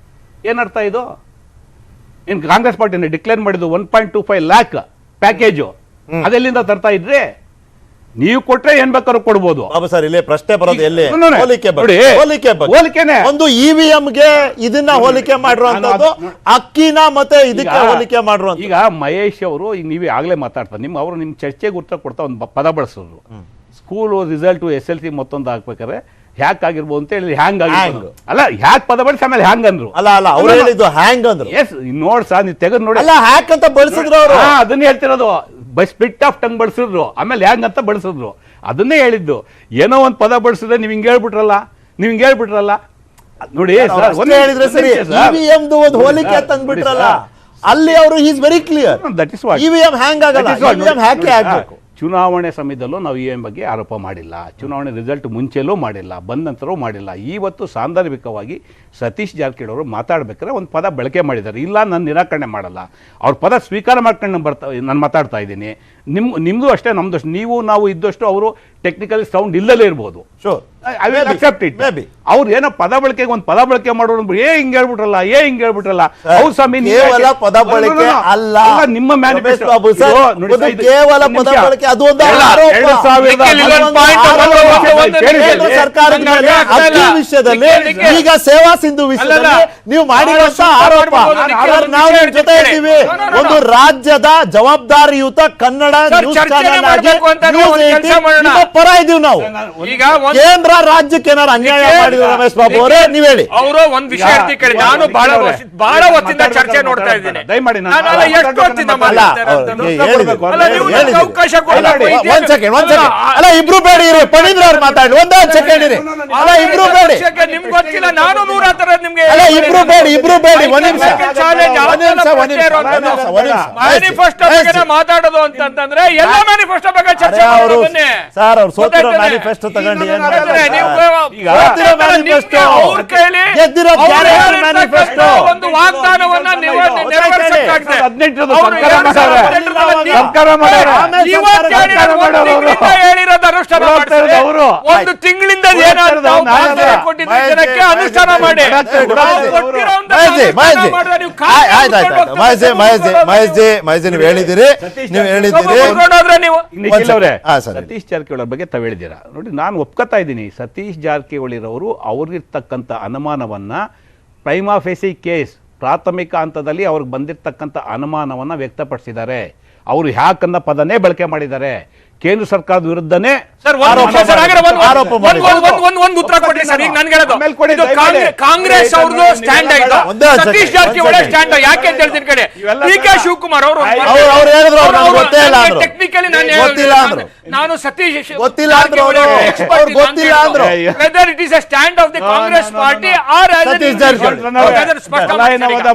ಏನರ್ಥ ಇದು? ಇನ್ನು ಕಾಂಗ್ರೆಸ್ ಪಾರ್ಟಿನ ಡಿಕ್ಲೇರ್ ಮಾಡಿದ್ದು 1.25 ಲ್ಯಾಕ್ ಪ್ಯಾಕೇಜು, ಅದೆಲ್ಲಿಂದ ತರ್ತಾ ಇದ್ರೆ? ನೀವು ಕೊಟ್ರೆ ಏನ್ ಬೇಕಾದ್ರೂ ಕೊಡ್ಬೋದು. ಬಾಬಾ ಸರ್, ಇಲ್ಲಿ ಪ್ರಶ್ನೆ ಬರೋದು ಎಲ್ಲಿ? ಹೋಲಿಕೆನೆ. ಒಂದು ಇವಿಎಂಗೆ ಇದನ್ನ ಹೋಲಿಕೆ ಮಾಡಿರುವಂತದ್ದು, ಅಕ್ಕಿನ ಮತ್ತೆ ಇದಕ್ಕೆ ಹೋಲಿಕೆ ಮಾಡಿರುವಂತ. ಈಗ ಮಹೇಶ್ ಅವರು, ಈಗ ನೀವೇ ಆಗ್ಲೇ ಮಾತಾಡ್ತಾರೆ, ಅವರು ನಿಮ್ ಚರ್ಚೆಗೆ ಉತ್ತರ ಕೊಡ್ತಾ ಒಂದು ಪದ ಬಳಸಿದ್ರು, ಸ್ಕೂಲ್ ರಿಸಲ್ಟ್ SLC ಮತ್ತೊಂದು ಹಾಕ್ಬೇಕಾದ್ರೆ ಹ್ಯಾಕ್ ಆಗಿರ್ಬೋದು ಅಂತ ಹೇಳಿ, ಹ್ಯಾಂಗ್ ಆಗಿರ್ಬೋದು ಅಲ್ಲ, ಹ್ಯಾಕ್ ಪದ ಬಳಸಿ ಆಮೇಲೆ ಹ್ಯಾಂಗ್ ಅಂದ್ರು. ಅಲ್ಲ ಅವ್ರು ಹೇಳಿದ್ದು ಹ್ಯಾಂಗ್ ಅಂದ್ರು. ಎಸ್, ನೋಡ್ ಸರ್, ನೀವು ತೆಗೆದು ನೋಡಿ. ಅಲ್ಲ, ಹ್ಯಾಕ್ ಅಂತ ಬಳಸಿದ್ರು ಅವರು, ಅದನ್ನ ಹೇಳ್ತಿರೋದು. ಬೈ ಸ್ಪಿಟ್ ಆಫ್ ಟಂಗ್ ಬಳಸಿದ್ರು, ಆಮೇಲೆ ಹ್ಯಾಂಗ್ ಅಂತ ಬಳಸಿದ್ರು. ಅದನ್ನೇ ಹೇಳಿದ್ದು. ಏನೋ ಒಂದು ಪದ ಬಳಸಿದ್ರೆ ನೀವು ಹಿಂಗೆ ಹೇಳ್ಬಿಟ್ರಲ್ಲ ನೋಡಿ ಸರ್, ಹೇಳಿದ್ರೆ ಸರಿ, ಇವಿಎಂದು ಒಂದು ಹೋಲಿಕೆ ತಂದ್ಬಿಟ್ರಲ್ಲ, ಅಲ್ಲಿ ಅವರು is very clear. That is what EVM hang ಆಗಲ್ಲ, ಇವಿಎಂ ಹ್ಯಾಕೆ ಆಗಬೇಕು. ಚುನಾವಣೆ ಸಮಯದಲ್ಲೂ ನಾವು ಇವಿಎಂ ಬಗ್ಗೆ ಆರೋಪ ಮಾಡಿಲ್ಲ, ಚುನಾವಣೆ ರಿಸಲ್ಟ್ ಮುಂಚೆಲೂ ಮಾಡಿಲ್ಲ, ಬಂದ ನಂತರವೂ ಮಾಡಿಲ್ಲ. ಇವತ್ತು ಸಾಂದರ್ಭಿಕವಾಗಿ ಸತೀಶ್ ಜಾರಕಿಹೊಳಿ ಅವರು ಮಾತಾಡ್ಬೇಕಾದ್ರೆ ಒಂದು ಪದ ಬಳಕೆ ಮಾಡಿದ್ದಾರೆ. ಇಲ್ಲ, ನಾನು ನಿರಾಕರಣೆ ಮಾಡಲ್ಲ, ಅವ್ರ ಪದ ಸ್ವೀಕಾರ ಮಾಡ್ಕೊಂಡು ನಾನು ಮಾತಾಡ್ತಾ ಇದ್ದೀನಿ. ನಿಮ್ದು ಅಷ್ಟೇ, ನಮ್ದು ಅಷ್ಟೇ. ನಾವು ಇದ್ದಷ್ಟು ಅವರು ಟೆಕ್ನಿಕಲ್ ಸೌಂಡ್ ಇಲ್ಲದೇ ಇರ್ಬೋದು. ಅವ್ರು ಏನೋ ಪದ ಬಳಕೆಗೆ ಒಂದು ಪದ ಬಳಕೆ ಮಾಡೋರು ಹಿಂಗ್ ಹೇಳ್ಬಿಟ್ರಲ್ಲ, ಅವ್ರು ಸ್ವಾಮಿ ಪದ ಬಳಕೆ ಅಲ್ಲ, ನಿಮ್ಮ ಮ್ಯಾನಿಫೆಸ್ಟೋ ಕೇವಲ ಪದ ಬಳಕೆ, ಅದು ಒಂದು ಸರ್ಕಾರದ ವಿಷಯದಲ್ಲಿ. ಈಗ ಸೇವಾ ಸಿಂಧು ವಿಷಯದಲ್ಲಿ ನೀವು ಮಾಡಿರುವಂತ ಆರೋಪ, ನಾವು ನಿಮ್ ಜೊತೆ ಇದ್ದೀವಿ. ಒಂದು ರಾಜ್ಯದ ಜವಾಬ್ದಾರಿಯುತ ಕನ್ನಡ ನ್ಯೂಸ್ ಚಾನೆಲ್ ಆಗಿ ನಿಮ್ಮ ಪರ ಇದೀವಿ ನಾವು. ಈಗ ಕೇಂದ್ರ ರಾಜ್ಯಕ್ಕೆ ಏನಾರು ಅನ್ಯಾಯ ಮಾಡಿದ್ರು ರಮೇಶ್ ಬಾಬು ಅವರೇ, ನೀವ್ ಹೇಳಿ. ಅವರು ಒಂದ್ ವಿಷಯ ಹೇಳ್ತೀನಿ, ನಾನು ಬಹಳ ಹೊತ್ತಿಂದ ಚರ್ಚೆ ನೋಡ್ತಾ ಇದ್ದೀನಿ. ದಯಮಾಡಿ ಅವಕಾಶ ಒಂದ್ ಸೆಕೆಂಡ್ ಅಲ್ಲ, ಇಬ್ರು ಬೇಡಿ ಇರಿ, ಪಣೀಂದ್ರ ಅವ್ರು ಮಾತಾಡಿ ಒಂದೇ ಸೆಕೆಂಡ್ ಇರಿ. ಅಲ್ಲ, ಇಬ್ರು ಬೇಡಿ, ನಿಮ್ಗೆ ಗೊತ್ತಿಲ್ಲ, ನಾನು 100 ತರ ನಿಮ್ಗೆ. ಅಲ್ಲ, ಇಬ್ರು ಬೇಡಿ ಒಂದ್ ನಿಮಿಷ. ಮ್ಯಾನಿಫೆಸ್ಟೋ ಬಗ್ಗೆ ಮಾತಾಡೋದು ಅಂತಂದ್ರೆ ಎಲ್ಲ ಮ್ಯಾನಿಫೆಸ್ಟೋ ಬಗ್ಗೆ ಚರ್ಚೆ ಮಾಡೋದು. ಸರ್, ಅವ್ರು ಸೋತಿರೋ ಮ್ಯಾನಿಫೆಸ್ಟೋ ತಗೊಂಡು ಒಂದು ವಾಗ್ದಾನವನ್ನ ಹೇಳಿರೋದು ಅನುಷ್ಠಾನ ಒಂದು ತಿಂಗಳಿಂದ ಜನಕ್ಕೆ ಅನುಷ್ಠಾನ ಮಾಡಿ. ಮಹೇಶ್ ನೀವು ಹೇಳಿದಿರಿ ಸತೀಶ್ ಜಾರಕಿಹೊಳಿ ಬಗ್ಗೆ ತಾವು ಹೇಳಿದ್ದೀರಾ ನೋಡಿ, ನಾನು ಒಪ್ಕೋತಾ ಇದ್ದೀನಿ. ಸತೀಶ್ ಜಾರಕಿಹೊಳಿರವರು ಅವ್ರಿಗಿರ್ತಕ್ಕಂಥ ಅನುಮಾನವನ್ನ ಪ್ರೈಮಾ ಫೇಸಿ ಕೇಸ್ ಪ್ರಾಥಮಿಕ ಹಂತದಲ್ಲಿ ಅವ್ರಿಗೆ ಬಂದಿರತಕ್ಕಂಥ ಅನುಮಾನವನ್ನ ವ್ಯಕ್ತಪಡಿಸಿದ್ದಾರೆ. ಅವರು ಹ್ಯಾಕ್ ಅನ್ನೋ ಪದನೇ ಬಳಕೆ ಮಾಡಿದ್ದಾರೆ. ಕೇಂದ್ರ ಸರ್ಕಾರದ ವಿರುದ್ಧನೇ ಸರ್ ಆರೋಪ ಒಂದು ಉತ್ತರ ಕೊಡಿ ಸರ್. ಈಗ ನನ್ಗೆ ಹೇಳೋದು ಆಮೇಲೆ ಕೊಡಿ, ಇದು ದಯವಿಟ್ಟು. ಕಾಂಗ್ರೆಸ್ ಅವ್ರದ್ದು ಸ್ಟ್ಯಾಂಡ್ ಆಯ್ತು, ಒಂದೇ ಒಂದು ಸತೀಶ್ second, ಜಾರಕಿಹೊಳಿ ಒಂದು ಸ್ಟ್ಯಾಂಡ್ ಯಾಕೆ ಅಂತ ಹೇಳ್ತೀನಿ ಕಡೆ ಇವೆಲ್ಲ ಡಿ ಕೆ ಶಿವಕುಮಾರ್ ಅವರು ಅವ್ರು ಹೇಳಿದ್ರು ಅವ್ರಿಗೆ ಗೊತ್ತೇ ಇಲ್ಲ ಅಂದ್ರು. ಟೆಕ್ನಿಕಲಿ ಗೊತ್ತಿಲ್ಲ ಅಂದ್ರು. ನಾನು ಸತೀಶ್ ಗೊತ್ತಿಲ್ಲ ಅಂದ್ರು ಅವ್ರು. ಅವ್ರು ಗೊತ್ತಿಲ್ಲ ಅಂದ್ರು. Whether it is a stand of the Congress party or Satish Jarkiholi.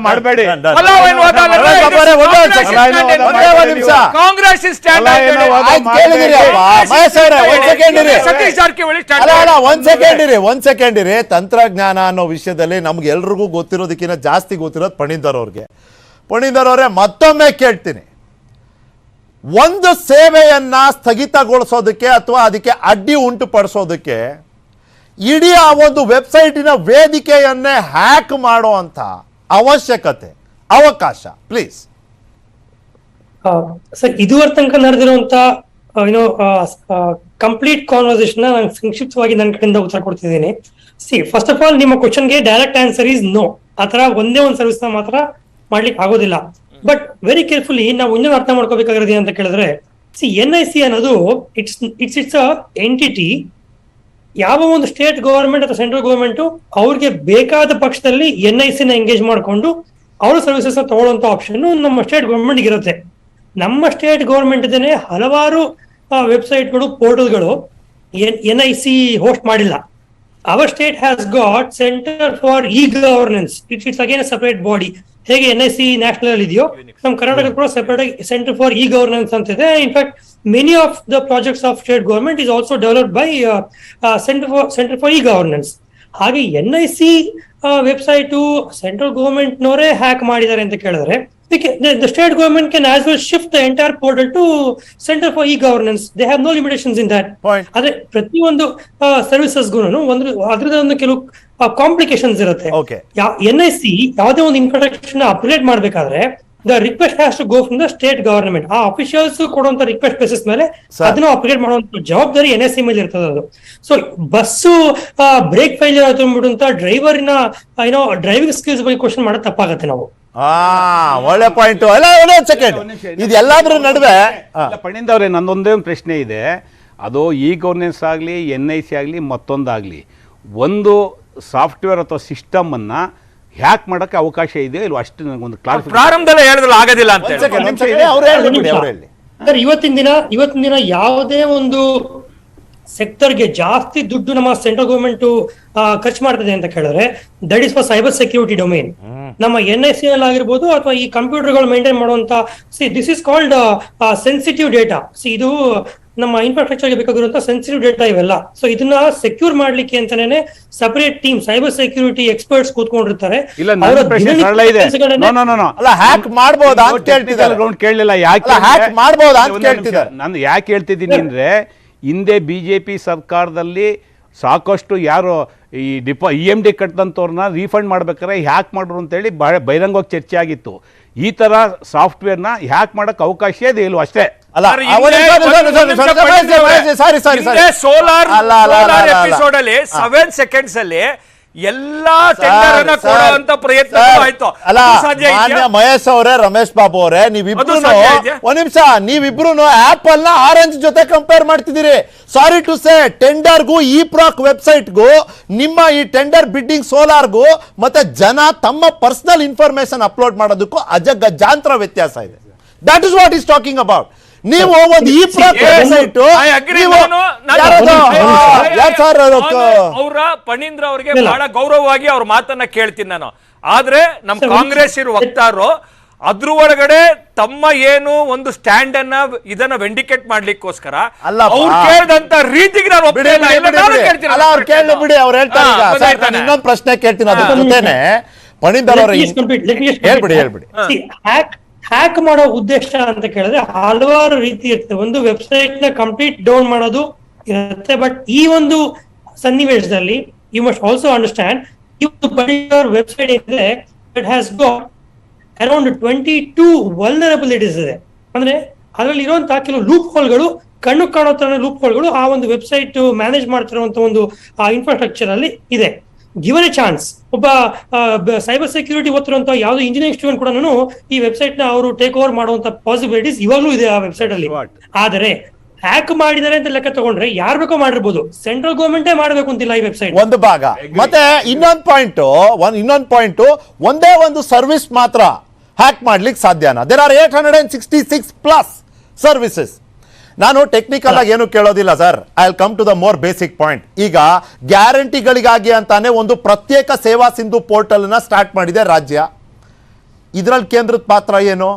ಮಾಡಬೇಡಿ. ಕಾಂಗ್ರೆಸ್ ಸ್ಟ್ಯಾಂಡ್ ಸತೀಶ್ ಜಾರಕಿಹೊಳಿ ಒಂದ್ ಸೆಕೆಂಡ್ ಇರಿ. ತಂತ್ರಜ್ಞಾನ ಅನ್ನೋ ವಿಷಯದಲ್ಲಿ ನಮ್ಗೆ ಎಲ್ರಿಗೂ ಗೊತ್ತಿರೋದಕ್ಕಿಂತ ಜಾಸ್ತಿ ಗೊತ್ತಿರೋದು ಪಣಿಂದರ್ ಅವ್ರಿಗೆ. ಪಣಿಂದರ್ ಅವರೇ, ಮತ್ತೊಮ್ಮೆ ಕೇಳ್ತೀನಿ, ಒಂದು ಸೇವೆಯನ್ನ ಸ್ಥಗಿತಗೊಳಿಸೋದಕ್ಕೆ ಅಥವಾ ಅದಕ್ಕೆ ಅಡ್ಡಿ ಉಂಟುಪಡಿಸೋದಕ್ಕೆ ಇಡೀ ಆ ಒಂದು ವೆಬ್ಸೈಟಿನ ವೇದಿಕೆಯನ್ನೇ ಹ್ಯಾಕ್ ಮಾಡೋ ಅಂತ ಅವಶ್ಯಕತೆ, ಅವಕಾಶ, ಪ್ಲೀಸ್. ಸರ್, ಇದುವರೆ ತನಕ ನಡೆದಿರುವಂತ ಕಂಪ್ಲೀಟ್ ಕಾನ್ವರ್ಸೇಷನ್ ನಾನು ಸಂಕ್ಷಿಪ್ತವಾಗಿ ನನ್ನ ಕಡೆಯಿಂದ ಉತ್ತರ ಕೊಡ್ತಿದ್ದೀನಿ. ಫಸ್ಟ್ ಆಫ್ ಆಲ್ ನಿಮ್ಮ ಕ್ವಶನ್ಗೆ ಡೈರೆಕ್ಟ್ ಆನ್ಸರ್ ಈಸ್ ನೋ. ಆತರ ಒಂದೇ ಒಂದು ಸರ್ವಿಸ್ ನ ಮಾತ್ರ ಮಾಡ್ಲಿಕ್ಕೆ ಆಗೋದಿಲ್ಲ. ಬಟ್ ವೆರಿ ಕೇರ್ಫುಲಿ ನಾವು ಇನ್ನೊಂದು ಅರ್ಥ ಮಾಡ್ಕೋಬೇಕಾಗಿರೋದು ಅಂತ ಕೇಳಿದ್ರೆ, NIC ಅನ್ನೋದು ಇಟ್ಸ್ ಅ ಎಂಟಿಟಿ. ಯಾವ ಒಂದು ಸ್ಟೇಟ್ ಗವರ್ಮೆಂಟ್ ಅಥವಾ ಸೆಂಟ್ರಲ್ ಗವರ್ಮೆಂಟ್ ಅವ್ರಿಗೆ ಬೇಕಾದ ಪಕ್ಷದಲ್ಲಿ NIC ನ ಎಂಗೇಜ್ ಮಾಡಿಕೊಂಡು ಅವ್ರ ಸರ್ವಿಸಸ್ ತಗೊಳ್ಳುವಂತ ಆಪ್ಷನ್ ನಮ್ಮ ಸ್ಟೇಟ್ ಗವರ್ಮೆಂಟ್ ಇರುತ್ತೆ. ನಮ್ಮ ಸ್ಟೇಟ್ ಗವರ್ಮೆಂಟ್ ಇದೇನೆ ಹಲವಾರು ವೆಬ್ಸೈಟ್ಗಳು, ಪೋರ್ಟಲ್ಗಳು NIC ಹೋಸ್ಟ್ ಮಾಡಿಲ್ಲ. Hour state has got centre for E-governance. It's again separate body. ಹೇಗೆ NIC ನ್ಯಾಷನಲ್ ಇದೆಯೋ, ನಮ್ಮ ಕರ್ನಾಟಕ ಕೂಡ ಸೆಪರೇಟ್ ಆಗಿ ಸೆಂಟರ್ ಫಾರ್ ಇ-ಗವರ್ನೆನ್ಸ್ ಅಂತ ಇದೆ. In fact many of the projects of state government is also developed by centre for e-governance. ಹಾಗೆ NIC ವೆಬ್ಸೈಟು ಸೆಂಟ್ರಲ್ ಗವರ್ಮೆಂಟ್ ನವರೇ ಹ್ಯಾಕ್ ಮಾಡಿದ್ದಾರೆ ಅಂತ ಕೇಳಿದ್ರೆ, the state government can as well shift the entire portal to Center for e-governance. They have no limitations in that. ಆದ್ರೆ ಪ್ರತಿಯೊಂದು ಸರ್ವಿಸಸ್ ಅದ್ರದ್ದು ಒಂದು ಕೆಲವು ಕಾಂಪ್ಲಿಕೇಶನ್ಸ್ ಇರುತ್ತೆ. NIC ಯಾವುದೇ ಒಂದು ಇನ್ಫ್ರಾಸ್ಟ್ರಕ್ಚರ್ ಅಪ್ಗ್ರೇಡ್ ಮಾಡ್ಬೇಕಾದ್ರೆ the request has to go from the state government. ಆ ಅಫಿಷಿಯಲ್ಸ್ ಕೊಡುವಂತ ರಿಕ್ವೆಸ್ಟ್ ಬೇಸಿಸ್ ಮೇಲೆ ಅದನ್ನು ಅಪ್ಗ್ರೇಡ್ ಮಾಡುವಂತ ಜವಾಬ್ದಾರಿ NIC ಮೇಲೆ ಇರ್ತದೆ. ಅದು ಸೊ ಬಸ್ಸು ಬ್ರೇಕ್ ಫೈಲಿಯರ್ ಆಯ್ತು ಅಂದ್ಬಿಟ್ಟು ಡ್ರೈವರಿನ ಡ್ರೈವಿಂಗ್ ಸ್ಕಿಲ್ಸ್ ಬಗ್ಗೆ ಕ್ವಶನ್ ಮಾಡೋದು ತಪ್ಪಾಗತ್ತೆ ನಾವು. ಒಳ್ಳೆ ಪಾಯಿಂಟ್. ಸೆಕೆಂಡ್, ಇದೆಲ್ಲದ್ರ ನಡುವೆ ಪಣಿಂದವ್ರೆ, ನಂದೊಂದೇ ಒಂದು ಪ್ರಶ್ನೆ ಇದೆ. ಅದು ಇ-ಗವರ್ನೆನ್ಸ್ ಆಗಲಿ, NIC ಆಗಲಿ, ಮತ್ತೊಂದಾಗಲಿ, ಒಂದು ಸಾಫ್ಟ್ವೇರ್ ಅಥವಾ ಸಿಸ್ಟಮ್ ಅನ್ನ ಹ್ಯಾಕ್ ಮಾಡಕ್ಕೆ ಅವಕಾಶ ಇದೆ ಇಲ್ವಾ? ಅಷ್ಟು ನನಗೊಂದು ಕ್ಲಾರಿಫಿಕೇಶನ್. ಪ್ರಾರಂಭದಲ್ಲೇ ಹೇಳಿದ್ರು ಆಗೋದಿಲ್ಲ ಅಂತ ಸರ್, ಇವತ್ತಿನ ದಿನ ಯಾವುದೇ ಒಂದು ಸೆಕ್ಟರ್ಗೆ ಜಾಸ್ತಿ ದುಡ್ಡು ನಮ್ಮ ಸೆಂಟ್ರಲ್ ಗವರ್ಮೆಂಟ್ ಖರ್ಚು ಮಾಡ್ತದೆ ಅಂತ ಕೇಳಿದ್ರೆ, that is for cyber security domain. ನಮ್ಮ NIC ಅಲ್ಲಿ ಆಗಿರ್ಬೋದು ಅಥವಾ ಈ ಕಂಪ್ಯೂಟರ್ಗಳು ಮೇಂಟೈನ್ ಮಾಡುವಂತ this is called sensitive data. ಇದು ನಮ್ಮ ಇನ್ಫ್ರಾಸ್ಟ್ರಕ್ಚರ್ಗೆ ಬೇಕಾಗಿರುವಂತ ಸೆನ್ಸಿಟಿವ್ ಡೇಟಾ ಇವೆಲ್ಲ. ಸೊ ಇದನ್ನ ಸೆಕ್ಯೂರ್ ಮಾಡ್ಲಿಕ್ಕೆ ಅಂತಾನೆ separate team cyber security experts ಕೂತ್ಕೊಂಡಿರ್ತಾರೆ. ಹ್ಯಾಕ್ ಮಾಡಬಹುದಾ ಅಂತ ಕೇಳ್ತಿದ್ದಾರೆ. ಕೇಳಲಿಲ್ಲ, ಯಾಕೆ ಹ್ಯಾಕ್ ಮಾಡಬಹುದಾ ಅಂತ ಕೇಳ್ತಿದ್ದಾರೆ. ನಾನು ಯಾಕೆ ಹೇಳ್ತಿದ್ದೀನಿ ಅಂದ್ರೆ, ಹಿಂದೆ BJP ಸರ್ಕಾರದಲ್ಲಿ ಸಾಕಷ್ಟು ಯಾರು ಈ EMD ಕಟ್ಟದಂಥವ್ರನ್ನ ರೀಫಂಡ್ ಮಾಡ್ಬೇಕಾದ್ರೆ ಹ್ಯಾಕ್ ಮಾಡ್ರು ಅಂತೇಳಿ ಬಹಿರಂಗವಾಗಿ ಚರ್ಚೆ ಆಗಿತ್ತು. ಈ ತರ ಸಾಫ್ಟ್ವೇರ್ನ ಹ್ಯಾಕ್ ಮಾಡಕ್ ಅವಕಾಶ ಇದೆ ಇಲ್ವ? ಅಷ್ಟೇ ಅಲ್ಲ, ಸೋಲಾರ್ ಎಪಿಸೋಡ್ ಅಲ್ಲಿ 7 seconds ಅಲ್ಲಿ ಎಲ್ಲಾ ಟೆಂಡರ್ ಅನ್ನ ಕೊಡುವಂತ ಪ್ರಯತ್ನ ಆಯ್ತು. ಮಹೇಶ್ ಅವರೇ, ರಮೇಶ್ ಬಾಬು ಅವರೇ, ನೀವಿಬ್ರು ಒಂದ್ ನಿಮಿಷ, ನೀವಿಬ್ರು ಆಪಲ್ ನ ಆರೆಂಜ್ ಜೊತೆ ಕಂಪೇರ್ ಮಾಡ್ತಿದ್ದೀರಿ. ಸಾರಿ ಟು ಸೇ, ಟೆಂಡರ್ಗೂ ಇ-ಪ್ರಾಕ್ ವೆಬ್ಸೈಟ್ಗೂ ನಿಮ್ಮ ಈ ಟೆಂಡರ್ ಬಿಡ್ಡಿಂಗ್ ಸೋಲಾರ್ಗೂ ಮತ್ತೆ ಜನ ತಮ್ಮ ಪರ್ಸನಲ್ ಇನ್ಫಾರ್ಮೇಶನ್ ಅಪ್ಲೋಡ್ ಮಾಡೋದಕ್ಕೂ ಅಜಗಜಾಂತರ ವ್ಯತ್ಯಾಸ ಇದೆ. That is what is talking about. ನೀವು ಒಂದು ಇ-ಪ್ರಾಕ್ ವೆಬ್ಸೈಟ್ ಅವರ ಪಣೀಂದ್ರ ಅವರಿಗೆ ಬಹಳ ಗೌರವವಾಗಿ ಅವ್ರ ಮಾತನ್ನ ಕೇಳ್ತೀನಿ ನಾನು. ಆದ್ರೆ ನಮ್ ಕಾಂಗ್ರೆಸ್ ಇರುವ ವಕ್ತಾರರು ಅದ್ರ ಒಳಗಡೆ ತಮ್ಮ ಏನು ಒಂದು ಸ್ಟ್ಯಾಂಡ್ ಅನ್ನ ಇದನ್ನ ವೆಂಡಿಕೇಟ್ ಮಾಡ್ಲಿಕ್ಕೋಸ್ಕರ ಅವ್ರು ಕೇಳಿದಂತ ರೀತಿಗೆ ನಾನು ಇನ್ನೊಂದು ಪ್ರಶ್ನೆ ಕೇಳ್ತೀನಿ. ಅದ್ರ ಜೊತೆನೆ ಪಣೀಂದರ್ ಅವರ ಹೇಳ್ಬಿಡಿ. ಹ್ಯಾಕ್ ಮಾಡೋ ಉದ್ದೇಶ ಅಂತ ಕೇಳಿದ್ರೆ ಹಲವಾರು ರೀತಿ ಇರ್ತದೆ. ಒಂದು ವೆಬ್ಸೈಟ್ ನ ಕಂಪ್ಲೀಟ್ ಡೌನ್ ಮಾಡೋದು ಇರುತ್ತೆ. ಬಟ್ ಈ ಒಂದು ಸನ್ನಿವೇಶದಲ್ಲಿ ಯು ಮಸ್ಟ್ ಆಲ್ಸೋ ಅಂಡರ್ಸ್ಟ್ಯಾಂಡ್, ಈ ಪರ್ಟಿಕ್ಯುಲರ್ ವೆಬ್ಸೈಟ್ ಏನಿದೆ it has got around 22 vulnerabilities ಇದೆ. ಅಂದ್ರೆ ಅದರಲ್ಲಿ ಇರುವಂತಹ ಕೆಲವು ಲೂಪ್ ಹೋಲ್ಗಳು, ಕಣ್ಣು ಕಾಣೋ ತರ ಲೂಪ್ ಹೋಲ್ಗಳು ಆ ಒಂದು ವೆಬ್ಸೈಟ್ ಮ್ಯಾನೇಜ್ ಮಾಡ್ತಿರುವಂತ ಒಂದು ಇನ್ಫ್ರಾಸ್ಟ್ರಕ್ಚರ್ ಅಲ್ಲಿ ಇದೆ. ಗಿವನ್ ಎ ಚಾನ್ಸ್, ಒಬ್ಬ ಸೈಬರ್ ಸೆಕ್ಯೂರಿಟಿ ಓದ್ತಿರುವಂತ ಯಾವ್ದು ಇಂಜಿನಿಯರಿಂಗ್ ಸ್ಟೂಡೆಂಟ್ ಕೂಡ ಈ ವೆಬ್ಸೈಟ್ ನ ಅವರು ಟೇಕ್ ಓವರ್ ಮಾಡುವಂತ ಪಾಸಿಬಿಲಿಟೀಸ್ ಇವಾಗಲೂ ಇದೆ ಆ ವೆಬ್ಸೈಟ್ ಅಲ್ಲಿ. ಆದರೆ ಹ್ಯಾಕ್ ಮಾಡಿದ್ದಾರೆ ಅಂತ ಲೆಕ್ಕ ತಗೊಂಡ್ರೆ ಯಾರು ಬೇಕೋ ಮಾಡಿರ್ಬೋದು, ಸೆಂಟ್ರಲ್ ಗವರ್ಮೆಂಟೇ ಮಾಡಬೇಕು ಅಂತಿಲ್ಲ ಈ ವೆಬ್ಸೈಟ್. ಒಂದು ಭಾಗ. ಮತ್ತೆ ಇನ್ನೊಂದು ಪಾಯಿಂಟ್, ಒಂದೇ ಒಂದು ಸರ್ವಿಸ್ ಮಾತ್ರ ಹ್ಯಾಕ್ ಮಾಡ್ಲಿಕ್ಕೆ ಸಾಧ್ಯನಾ? There are 866+ services. ನಾನು ಟೆಕ್ನಿಕಲ್ ಆಗಿ ಏನು ಕೇಳೋದಿಲ್ಲ sir, I will come to the more basic point. ಈಗ ಗ್ಯಾರಂಟಿಗಳಿಗಾಗಿ ಅಂತಾನೆ ಒಂದು ಪ್ರತ್ಯೇಕ ಸೇವಾ ಸಿಂಧು ಪೋರ್ಟಲ್ ನ ಸ್ಟಾರ್ಟ್ ಮಾಡಿದೆ ರಾಜ್ಯ. ಇದರಲ್ಲಿ ಕೇಂದ್ರದ ಪಾತ್ರ ಏನು?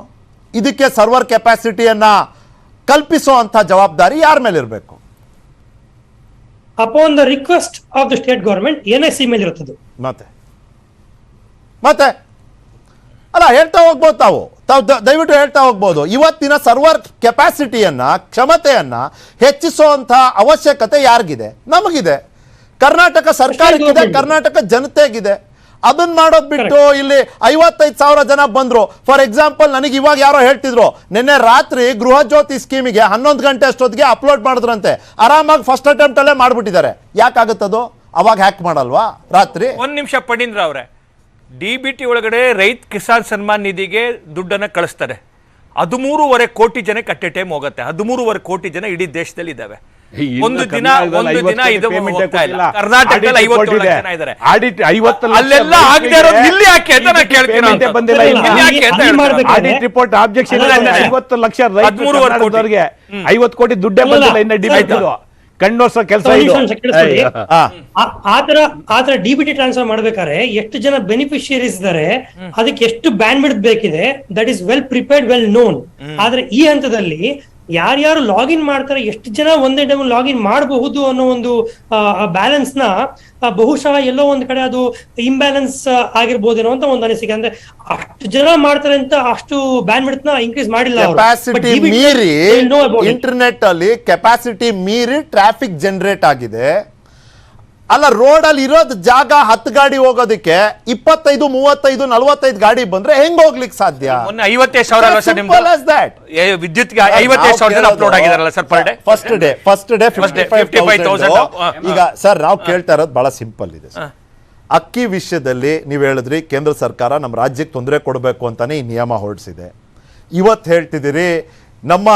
ಇದಕ್ಕೆ ಸರ್ವರ್ ಕೆಪಾಸಿಟಿಯನ್ನ ಕಲ್ಪಿಸುವಂತ ಜವಾಬ್ದಾರಿ ಯಾರ ಮೇಲೆ ಇರಬೇಕು? Upon the request of the state government, NIC ಮೇಲೆ ಇರುತ್ತದೆ. ಮತ್ತೆ ಅಲ್ಲ, ಹೇಳ್ತಾ ಹೋಗ್ಬೋದು ತಾವು ದಯವಿಟ್ಟು ಹೇಳ್ತಾ ಹೋಗ್ಬೋದು. ಇವತ್ತಿನ ಸರ್ವರ್ ಕೆಪಾಸಿಟಿಯನ್ನ, ಕ್ಷಮತೆಯನ್ನ ಹೆಚ್ಚಿಸುವಂತ ಅವಶ್ಯಕತೆ ಯಾರಿಗಿದೆ? ನಮಗಿದೆ. ಕರ್ನಾಟಕ ಸರ್ಕಾರಕ್ಕಿದೆ, ಕರ್ನಾಟಕ ಜನತೆಗಿದೆ. ಅದನ್ನ ಮಾಡೋದ್ ಬಿಟ್ಟು ಇಲ್ಲಿ 55,000 ಜನ ಬಂದ್ರು. ಫಾರ್ ಎಕ್ಸಾಂಪಲ್, ನನಗೆ ಇವಾಗ ಯಾರೋ ಹೇಳ್ತಿದ್ರು, ನಿನ್ನೆ ರಾತ್ರಿ ಗೃಹ ಜ್ಯೋತಿ ಸ್ಕೀಮಿಗೆ 11 ಗಂಟೆ ಅಷ್ಟೊತ್ತಿಗೆ ಅಪ್ಲೋಡ್ ಮಾಡಿದ್ರಂತೆ. ಆರಾಮಾಗಿ ಫಸ್ಟ್ ಅಟೆಂಪ್ಟ್ ಅಲ್ಲೇ ಮಾಡ್ಬಿಟ್ಟಿದ್ದಾರೆ. ಯಾಕಾಗುತ್ತದು? ಅವಾಗ ಹ್ಯಾಕ್ ಮಾಡಲ್ವಾ ರಾತ್ರಿ? ಒಂದ್ ನಿಮಿಷ ಪಣೀಂದ್ರ ಅವರೇ, DBT ಒಳಗಡೆ ರೈತ ಕಿಸಾನ್ ಸನ್ಮಾನ್ ನಿಧಿಗೆ ದುಡ್ಡನ್ನ ಕಳಿಸ್ತಾರೆ. 13.5 ಕೋಟಿ ಜನಕ್ಕೆ ಅಟ್ ಎ ಟೈಮ್ ಹೋಗುತ್ತೆ. 13.5 ಕೋಟಿ ಜನ ಇಡೀ ದೇಶದಲ್ಲಿ ಇದ್ದಾವೆ. ಒಂದು ದಿನ ಇದು ಹೋಗ್ತಾ ಇಲ್ಲ. ಕರ್ನಾಟಕದಲ್ಲಿ 57 ಲಕ್ಷ ಜನ ಇದ್ದಾರೆ. ಅಲ್ಲೆಲ್ಲ ಆಗದೆ ಇರೋದು ಇಲ್ಲಿ ಯಾಕೆ ಅಂತ ನಾನು ಕೇಳ್ತೀನಿ. ಆಡಿಟ್ ರಿಪೋರ್ಟ್ ಆಬ್ಜೆಕ್ಷನ್ 50 ಲಕ್ಷ ರೈತರು 50 ಕೋಟಿ ದುಡ್ಡೇ ಬಂದಿಲ್ಲ ಇನ್ನ ಡಿಬಿಟಿ ಕಣ್ಣೋರ್ಸೋ ಕೆಲಸ. ಆತರ DBT ಟ್ರಾನ್ಸ್ಫರ್ ಮಾಡ್ಬೇಕಾದ್ರೆ ಎಷ್ಟು ಜನ ಬೆನಿಫಿಷಿಯರೀಸ್ ಇದ್ದಾರೆ, ಅದಕ್ಕೆ ಎಷ್ಟು ಬ್ಯಾಂಡ್ ವಿಡ್ತ್ ಬೇಕಿದೆ, that is well prepared, well known. ಆದ್ರೆ ಈ ಹಂತದಲ್ಲಿ ಯಾರ್ಯಾರು ಲಾಗಿನ್ ಮಾಡ್ತಾರೆ, ಎಷ್ಟು ಜನ ಒಂದೇ ಟೈಮ್ ಲಾಗಿನ್ ಮಾಡಬಹುದು ಅನ್ನೋ ಒಂದು ಬ್ಯಾಲೆನ್ಸ್ ನ ಬಹುಶಃ ಎಲ್ಲೋ ಒಂದ್ ಕಡೆ ಅದು ಇಂಬ್ಯಾಲೆನ್ಸ್ ಆಗಿರ್ಬೋದೇನೋ ಅಂತ ಒಂದು ಅನಿಸಿಕೆ. ಅಂದ್ರೆ ಅಷ್ಟು ಜನ ಮಾಡ್ತಾರೆ ಅಂತ ಅಷ್ಟು ಬ್ಯಾಂಡ್ ವಿಡ್ತ್ ನ ಇನ್ಕ್ರೀಸ್ ಮಾಡಿಲ್ಲ. ಕೆಪಾಸಿಟಿ ಮೀರಿ ಇಂಟರ್ನೆಟ್ ಅಲ್ಲಿ ಕೆಪಾಸಿಟಿ ಮೀರಿ ಟ್ರಾಫಿಕ್ ಜನರೇಟ್ ಆಗಿದೆ. ಅಲ್ಲ, ರೋಡ್ ಅಲ್ಲಿ ಇರೋದ್ ಜಾಗ 10 ಗಾಡಿ ಹೋಗೋದಕ್ಕೆ 25, 35, 45 ಗಾಡಿ ಬಂದ್ರೆ ಹೆಂಗ್ ಹೋಗ್ಲಿಕ್ಕೆ ಸಾಧ್ಯ? 55,000 ವಿದ್ಯುತ್ಗೆ 55,000 ಜನ ಅಪ್ಲೋಡ್ ಆಗಿದಾರಲ್ಲ sir per day. First day 55,000. ಈಗ ಸರ್ ನಾವು ಕೇಳ್ತಾ ಇರೋದು ಬಹಳ ಸಿಂಪಲ್ ಇದೆ. ಅಕ್ಕಿ ವಿಷಯದಲ್ಲಿ ನೀವು ಹೇಳಿದ್ರಿ ಕೇಂದ್ರ ಸರ್ಕಾರ ನಮ್ಮ ರಾಜ್ಯಕ್ಕೆ ತೊಂದರೆ ಕೊಡಬೇಕು ಅಂತಾನೆ ಈ ನಿಯಮ ಹೊರಡಿಸಿದೆ. ಇವತ್ತು ಹೇಳ್ತಿದ್ದೀರಿ ನಮ್ಮ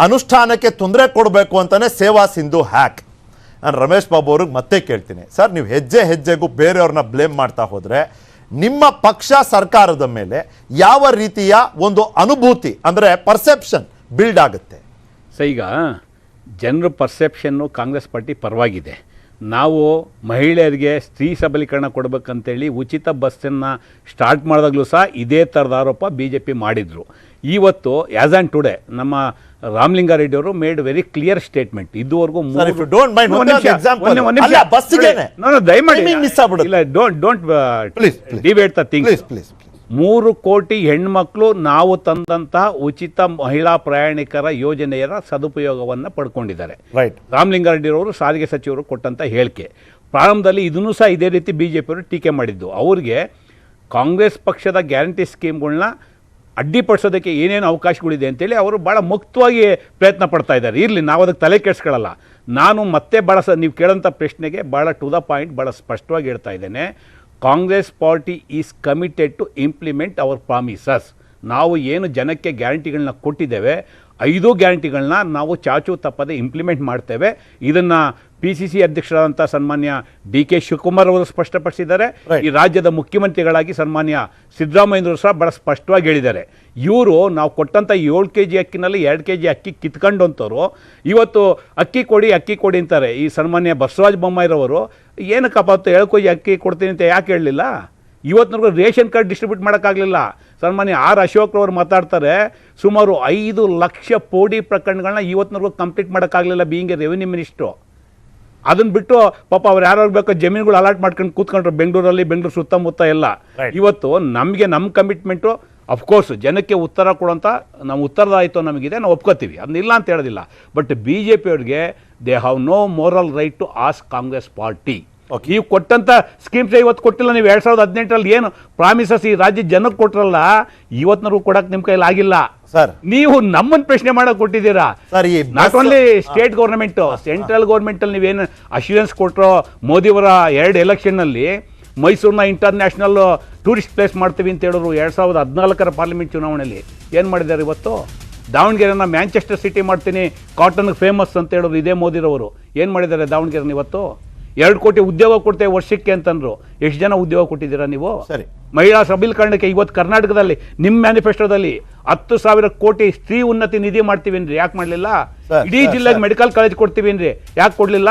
ಅನುಷ್ಠಾನಕ್ಕೆ ತೊಂದರೆ ಕೊಡಬೇಕು ಅಂತಾನೆ ಸೇವಾ ಸಿಂಧು ಹ್ಯಾಕ್. ನಾನು ರಮೇಶ್ ಬಾಬು ಅವ್ರಿಗೆ ಮತ್ತೆ ಕೇಳ್ತೀನಿ, ಸರ್ ನೀವು ಹೆಜ್ಜೆ ಹೆಜ್ಜೆಗೂ ಬೇರೆಯವ್ರನ್ನ ಬ್ಲೇಮ್ ಮಾಡ್ತಾ ಹೋದ್ರೆ ನಿಮ್ಮ ಪಕ್ಷ ಸರ್ಕಾರದ ಮೇಲೆ ಯಾವ ರೀತಿಯ ಒಂದು ಅನುಭೂತಿ ಅಂದರೆ ಪರ್ಸೆಪ್ಷನ್ ಬಿಲ್ಡ್ ಆಗುತ್ತೆ? ಸೊ ಈಗ ಜನರ ಪರ್ಸೆಪ್ಷನ್ನು ಕಾಂಗ್ರೆಸ್ ಪಾರ್ಟಿ ಪರವಾಗಿದೆ. ನಾವು ಮಹಿಳೆಯರಿಗೆ ಸ್ತ್ರೀ ಸಬಲೀಕರಣ ಕೊಡಬೇಕಂತೇಳಿ ಉಚಿತ ಬಸ್ಸನ್ನು ಸ್ಟಾರ್ಟ್ ಮಾಡಿದಾಗಲೂ ಸಹ ಇದೇ ಥರದ ಆರೋಪ BJP ಮಾಡಿದರು. ಇವತ್ತು ಆ್ಯಸ್ ಆ್ಯಂಡ್ ಟುಡೇ ನಮ್ಮ ರಾಮಲಿಂಗಾರೆಡ್ಡಿ ಅವರು ಮೇಡ್ ವೆರಿ ಕ್ಲಿಯರ್ ಸ್ಟೇಟ್ಮೆಂಟ್. ಇದುವರೆಗೂ ಡಿಬೇಟ್ ದ ಥಿಂಗ್ಸ್. 3 ಕೋಟಿ ಹೆಣ್ಮಕ್ಳು ನಾವು ತಂದಂತಹ ಉಚಿತ ಮಹಿಳಾ ಪ್ರಯಾಣಿಕರ ಯೋಜನೆಯ ಸದುಪಯೋಗವನ್ನು ಪಡ್ಕೊಂಡಿದ್ದಾರೆ. ರಾಮಲಿಂಗಾರೆಡ್ಡಿ ಅವರು ಸಾರಿಗೆ ಸಚಿವರು ಕೊಟ್ಟಂತ ಹೇಳಿಕೆ ಪ್ರಾರಂಭದಲ್ಲಿ ಇದನ್ನು ಸಹ ಇದೇ ರೀತಿ BJP ಅವರು ಟೀಕೆ ಮಾಡಿದ್ದು. ಅವ್ರಿಗೆ ಕಾಂಗ್ರೆಸ್ ಪಕ್ಷದ ಗ್ಯಾರಂಟಿ ಸ್ಕೀಮ್ಗಳನ್ನ ಅಡ್ಡಿಪಡಿಸೋದಕ್ಕೆ ಏನೇನು ಅವಕಾಶಗಳಿದೆ ಅಂತೇಳಿ ಅವರು ಭಾಳ ಮುಕ್ತವಾಗಿ ಪ್ರಯತ್ನ ಪಡ್ತಾ ಇದ್ದಾರೆ. ಇರಲಿ, ನಾವು ಅದಕ್ಕೆ ತಲೆ ಕೆಡಿಸ್ಕೊಳ್ಳಲ್ಲ. ನಾನು ಮತ್ತೆ ಭಾಳ ನೀವು ಕೇಳೋಂಥ ಪ್ರಶ್ನೆಗೆ ಭಾಳ ಟು ದ ಪಾಯಿಂಟ್ ಭಾಳ ಸ್ಪಷ್ಟವಾಗಿ ಹೇಳ್ತಾ ಇದ್ದೇನೆ. Congress party is committed to implement our promises. ನಾವು ಏನು ಜನಕ್ಕೆ ಗ್ಯಾರಂಟಿಗಳನ್ನ ಕೊಟ್ಟಿದ್ದೇವೆ, 5 ಗ್ಯಾರಂಟಿಗಳನ್ನ ನಾವು ಚಾಚು ತಪ್ಪದೆ ಇಂಪ್ಲಿಮೆಂಟ್ ಮಾಡ್ತೇವೆ. ಇದನ್ನು PCC ಅಧ್ಯಕ್ಷರಾದಂಥ ಸನ್ಮಾನ್ಯ DK ಶಿವಕುಮಾರ್ ಅವರು ಸ್ಪಷ್ಟಪಡಿಸಿದ್ದಾರೆ. ಈ ರಾಜ್ಯದ ಮುಖ್ಯಮಂತ್ರಿಗಳಾಗಿ ಸನ್ಮಾನ್ಯ ಸಿದ್ದರಾಮಯ್ಯನವರು ಸಹ ಭಾಳ ಸ್ಪಷ್ಟವಾಗಿ ಹೇಳಿದ್ದಾರೆ. ಇವರು ನಾವು ಕೊಟ್ಟಂಥ 7 kg ಅಕ್ಕಿನಲ್ಲಿ 2 kg ಅಕ್ಕಿ ಕಿತ್ಕೊಂಡಂಥವ್ರು ಇವತ್ತು ಅಕ್ಕಿ ಕೊಡಿ ಅಂತಾರೆ. ಈ ಸನ್ಮಾನ್ಯ ಬಸವರಾಜ ಬೊಮ್ಮಾಯಿರವರು ಏನಕ್ಕಪ್ಪ 7 kg ಅಕ್ಕಿ ಕೊಡ್ತೀನಿ ಅಂತ ಯಾಕೆ ಹೇಳಲಿಲ್ಲ? ಇವತ್ತಿನವರೆಗೂ ರೇಷನ್ ಕಾರ್ಡ್ ಡಿಸ್ಟ್ರಿಬ್ಯೂಟ್ ಮಾಡೋಕ್ಕಾಗಲಿಲ್ಲ. ಸನ್ಮಾನ್ಯ R ಅಶೋಕ್ರವರು ಮಾತಾಡ್ತಾರೆ, ಸುಮಾರು 5 ಲಕ್ಷ ಪೋಡಿ ಪ್ರಕರಣಗಳನ್ನ ಇವತ್ತಿನವರೆಗೂ ಕಂಪ್ಲೀಟ್ ಮಾಡೋಕ್ಕಾಗಲಿಲ್ಲ ಬೀಯಿಂಗ್ ಎ ರೆವಿನ್ಯೂ ಮಿನಿಸ್ಟ್ರು. ಅದನ್ನು ಬಿಟ್ಟು ಪಾಪ ಅವ್ರು ಯಾರು ಬೇಕೋ ಜಮೀನುಗಳು ಅಲಾಟ್ ಮಾಡ್ಕೊಂಡು ಕೂತ್ಕೊಂಡ್ರು ಬೆಂಗಳೂರಲ್ಲಿ, ಬೆಂಗಳೂರು ಸುತ್ತಮುತ್ತ ಎಲ್ಲ. ಇವತ್ತು ನಮಗೆ ನಮ್ಮ ಕಮಿಟ್ಮೆಂಟು ಅಫ್ಕೋರ್ಸ್ ಜನಕ್ಕೆ ಉತ್ತರ ಕೊಡೋಂಥ ನಮ್ಮ ಉತ್ತರದಾಯಿತು ನಮಗಿದೆ, ನಾವು ಒಪ್ಕೋತೀವಿ, ಅದನ್ನಿಲ್ಲ ಅಂತ ಹೇಳೋದಿಲ್ಲ. ಬಟ್ BJP ಅವ್ರಿಗೆ they have no moral right to ask Congress party. ನೀವು ಕೊಟ್ಟಂಥ ಸ್ಕೀಮ್ಸ್ ಇವತ್ತು ಕೊಟ್ಟಿಲ್ಲ. ನೀವು 2018ರಲ್ಲಿ ಏನು ಪ್ರಾಮಿಸಸ್ ಈ ರಾಜ್ಯದ ಜನಕ್ಕೆ ಕೊಟ್ಟರಲ್ಲ, ಇವತ್ತಿನವರೆಗೂ ಕೊಡಕ್ಕೆ ನಿಮ್ಮ ಕೈಯಲ್ಲಿ ಆಗಿಲ್ಲ. ಸರ್, ನೀವು ನಮ್ಮನ್ನು ಪ್ರಶ್ನೆ ಮಾಡಕ್ಕೆ ಕೊಟ್ಟಿದ್ದೀರಾ. Not only state government, central ಗೌರ್ಮೆಂಟಲ್ಲಿ ನೀವೇನು ಅಶ್ಯೂರೆನ್ಸ್ ಕೊಟ್ಟರೋ ಮೋದಿಯವರ 2 ಎಲೆಕ್ಷನ್ನಲ್ಲಿ ಮೈಸೂರಿನ ಇಂಟರ್ನ್ಯಾಷನಲ್ ಟೂರಿಸ್ಟ್ ಪ್ಲೇಸ್ ಮಾಡ್ತೀವಿ ಅಂತ ಹೇಳಿದ್ರು 2014ರ ಪಾರ್ಲಿಮೆಂಟ್ ಚುನಾವಣೆಯಲ್ಲಿ. ಏನು ಮಾಡಿದ್ದಾರೆ ಇವತ್ತು? ದಾವಣಗೆರೆನ ಮ್ಯಾಂಚೆಸ್ಟರ್ ಸಿಟಿ ಮಾಡ್ತೀನಿ, ಕಾಟನ್ಗೆ ಫೇಮಸ್ ಅಂತ ಹೇಳೋರು ಇದೇ ಮೋದಿರವರು. ಏನು ಮಾಡಿದ್ದಾರೆ ದಾವಣಗೆರೆನ ಇವತ್ತು? 2 ಕೋಟಿ ಉದ್ಯೋಗ ಕೊಡ್ತೇವೆ ವರ್ಷಕ್ಕೆ ಅಂತಂದ್ರು. ಎಷ್ಟು ಜನ ಉದ್ಯೋಗ ಕೊಟ್ಟಿದ್ದೀರಾ ನೀವು? ಸರಿ. ಮಹಿಳಾ ಸಬಲೀಕರಣಕ್ಕೆ ಇವತ್ತು ಕರ್ನಾಟಕದಲ್ಲಿ ನಿಮ್ಮ ಮ್ಯಾನಿಫೆಸ್ಟೋದಲ್ಲಿ 10,000 ಕೋಟಿ ಸ್ತ್ರೀ ಉನ್ನತಿ ನಿಧಿ ಮಾಡ್ತೀವಿ ಅಂದ್ರೆ ಯಾಕೆ ಮಾಡಲಿಲ್ಲ? ಇಡೀ ಜಿಲ್ಲೆಗೆ ಮೆಡಿಕಲ್ ಕಾಲೇಜ್ ಕೊಡ್ತೀವಿ ಅಂದ್ರೆ ಯಾಕೆ ಕೊಡಲಿಲ್ಲ?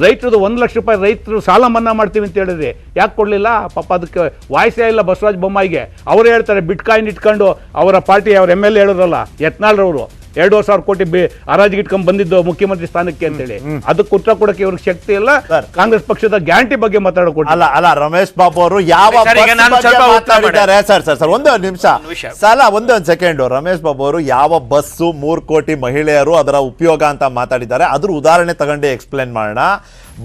ರೈತರದು 1 ಲಕ್ಷ ರೂಪಾಯಿ ರೈತರು ಸಾಲ ಮನ್ನಾ ಮಾಡ್ತೀವಿ ಅಂತ ಹೇಳಿದ್ರೆ ಯಾಕೆ ಕೊಡಲಿಲ್ಲ? ಪಾಪ ಅದಕ್ಕೆ ವಾಯ್ಸೇ ಇಲ್ಲ ಬಸವರಾಜ ಬೊಮ್ಮಾಯಿಗೆ. ಅವರೇ ಹೇಳ್ತಾರೆ ಬಿಟ್ಕಾಯಿನ್ ಇಟ್ಕೊಂಡು ಅವರ ಪಾರ್ಟಿ ಅವ್ರ MLA ಹೇಳಿದ್ರಲ್ಲ ಯತ್ನಾಳ್ರವರು 2,000 ಕೋಟಿ ಹರಾಜಿಗೆ ಇಟ್ಕೊಂಡ್ ಬಂದಿದ್ದು ಮುಖ್ಯಮಂತ್ರಿ ಸ್ಥಾನಕ್ಕೆ ಅಂತೇಳಿ. ಅದಕ್ಕೆ ಉತ್ತರ ಕೊಡಕ್ಕೆ ಇವ್ರಿಗೆ ಶಕ್ತಿ ಇಲ್ಲ. ಕಾಂಗ್ರೆಸ್ ಪಕ್ಷದ ಗ್ಯಾರಂಟಿ ಬಗ್ಗೆ ಮಾತಾಡೋಕೆ ಅಲ್ಲ ರಮೇಶ್ ಬಾಬು ಅವರು ಯಾವ ಮಾತಾಡಿದ್ದಾರೆ ಸರ್ ಒಂದು ನಿಮಿಷ ಒಂದೇ ಒಂದು ಸೆಕೆಂಡ್. ರಮೇಶ್ ಬಾಬು ಅವರು ಯಾವ ಬಸ್ಸು 3 ಕೋಟಿ ಮಹಿಳೆಯರು ಅದರ ಉಪಯೋಗ ಅಂತ ಮಾತಾಡಿದ್ದಾರೆ, ಅದ್ರ ಉದಾಹರಣೆ ತಗೊಂಡು ಎಕ್ಸ್ಪ್ಲೇನ್ ಮಾಡೋಣ.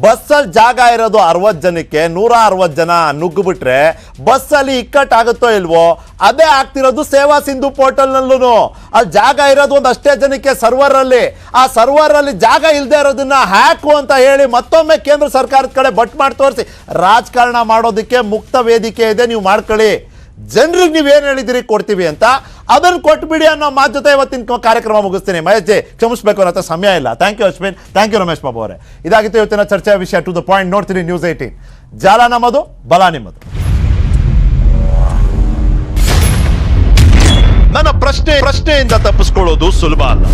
ಬಸ್ಸಲ್ಲಿ ಜಾಗ ಇರೋದು 60 ಜನಕ್ಕೆ, 160 ಜನ ನುಗ್ಗುಬಿಟ್ರೆ ಬಸ್ಸಲ್ಲಿ ಇಕ್ಕಟ್ಟಾಗುತ್ತೋ ಇಲ್ವೋ? ಅದೇ ಆಗ್ತಿರೋದು ಸೇವಾ ಸಿಂಧು ಪೋರ್ಟಲ್ನಲ್ಲೂ. ಅಲ್ಲಿ ಜಾಗ ಇರೋದು ಒಂದು ಅಷ್ಟೇ ಜನಕ್ಕೆ ಸರ್ವರ್ ಅಲ್ಲಿ. ಆ ಸರ್ವರ್ ಅಲ್ಲಿ ಜಾಗ ಇಲ್ಲದೆ ಇರೋದನ್ನ ಹ್ಯಾಕು ಅಂತ ಹೇಳಿ ಮತ್ತೊಮ್ಮೆ ಕೇಂದ್ರ ಸರ್ಕಾರದ ಕಡೆ ಬಟ್ ಮಾಡಿ ತೋರಿಸಿ ರಾಜಕಾರಣ ಮಾಡೋದಕ್ಕೆ ಮುಕ್ತ ವೇದಿಕೆ ಇದೆ, ನೀವು ಮಾಡ್ಕೊಳ್ಳಿ. ಜನರಿಗೆ ನೀವೇನು ಹೇಳಿದಿರಿ ಕೊಡ್ತೀವಿ ಅಂತ ಅದನ್ನು ಕೊಟ್ಬಿಡಿ ಅನ್ನೋ ಮಾತು ಜೊತೆ ಇವತ್ತಿನ ಕಾರ್ಯಕ್ರಮ ಮುಗಿಸ್ತೀನಿ. ಮಹೇಶ್ ಜಿ ಕ್ಷಮಿಸಬೇಕು, ಅನ್ನೋ ಸಮಯ ಇಲ್ಲ. Thank you Ashwin, thank you Ramesh Babu ಅವರೇ. ಇದಾಗಿತ್ತು ಇವತ್ತಿನ ಚರ್ಚೆಯ ವಿಷಯ. To the point. ನೋಡ್ತೀನಿ ನ್ಯೂಸ್ 18. ಜಾಲ ನಮ್ಮದು, ಬಲ ನಿಮ್ಮದು. ನನ್ನ ಪ್ರಶ್ನೆಯಿಂದ ತಪ್ಪಿಸ್ಕೊಳ್ಳೋದು ಸುಲಭ ಅಲ್ಲ.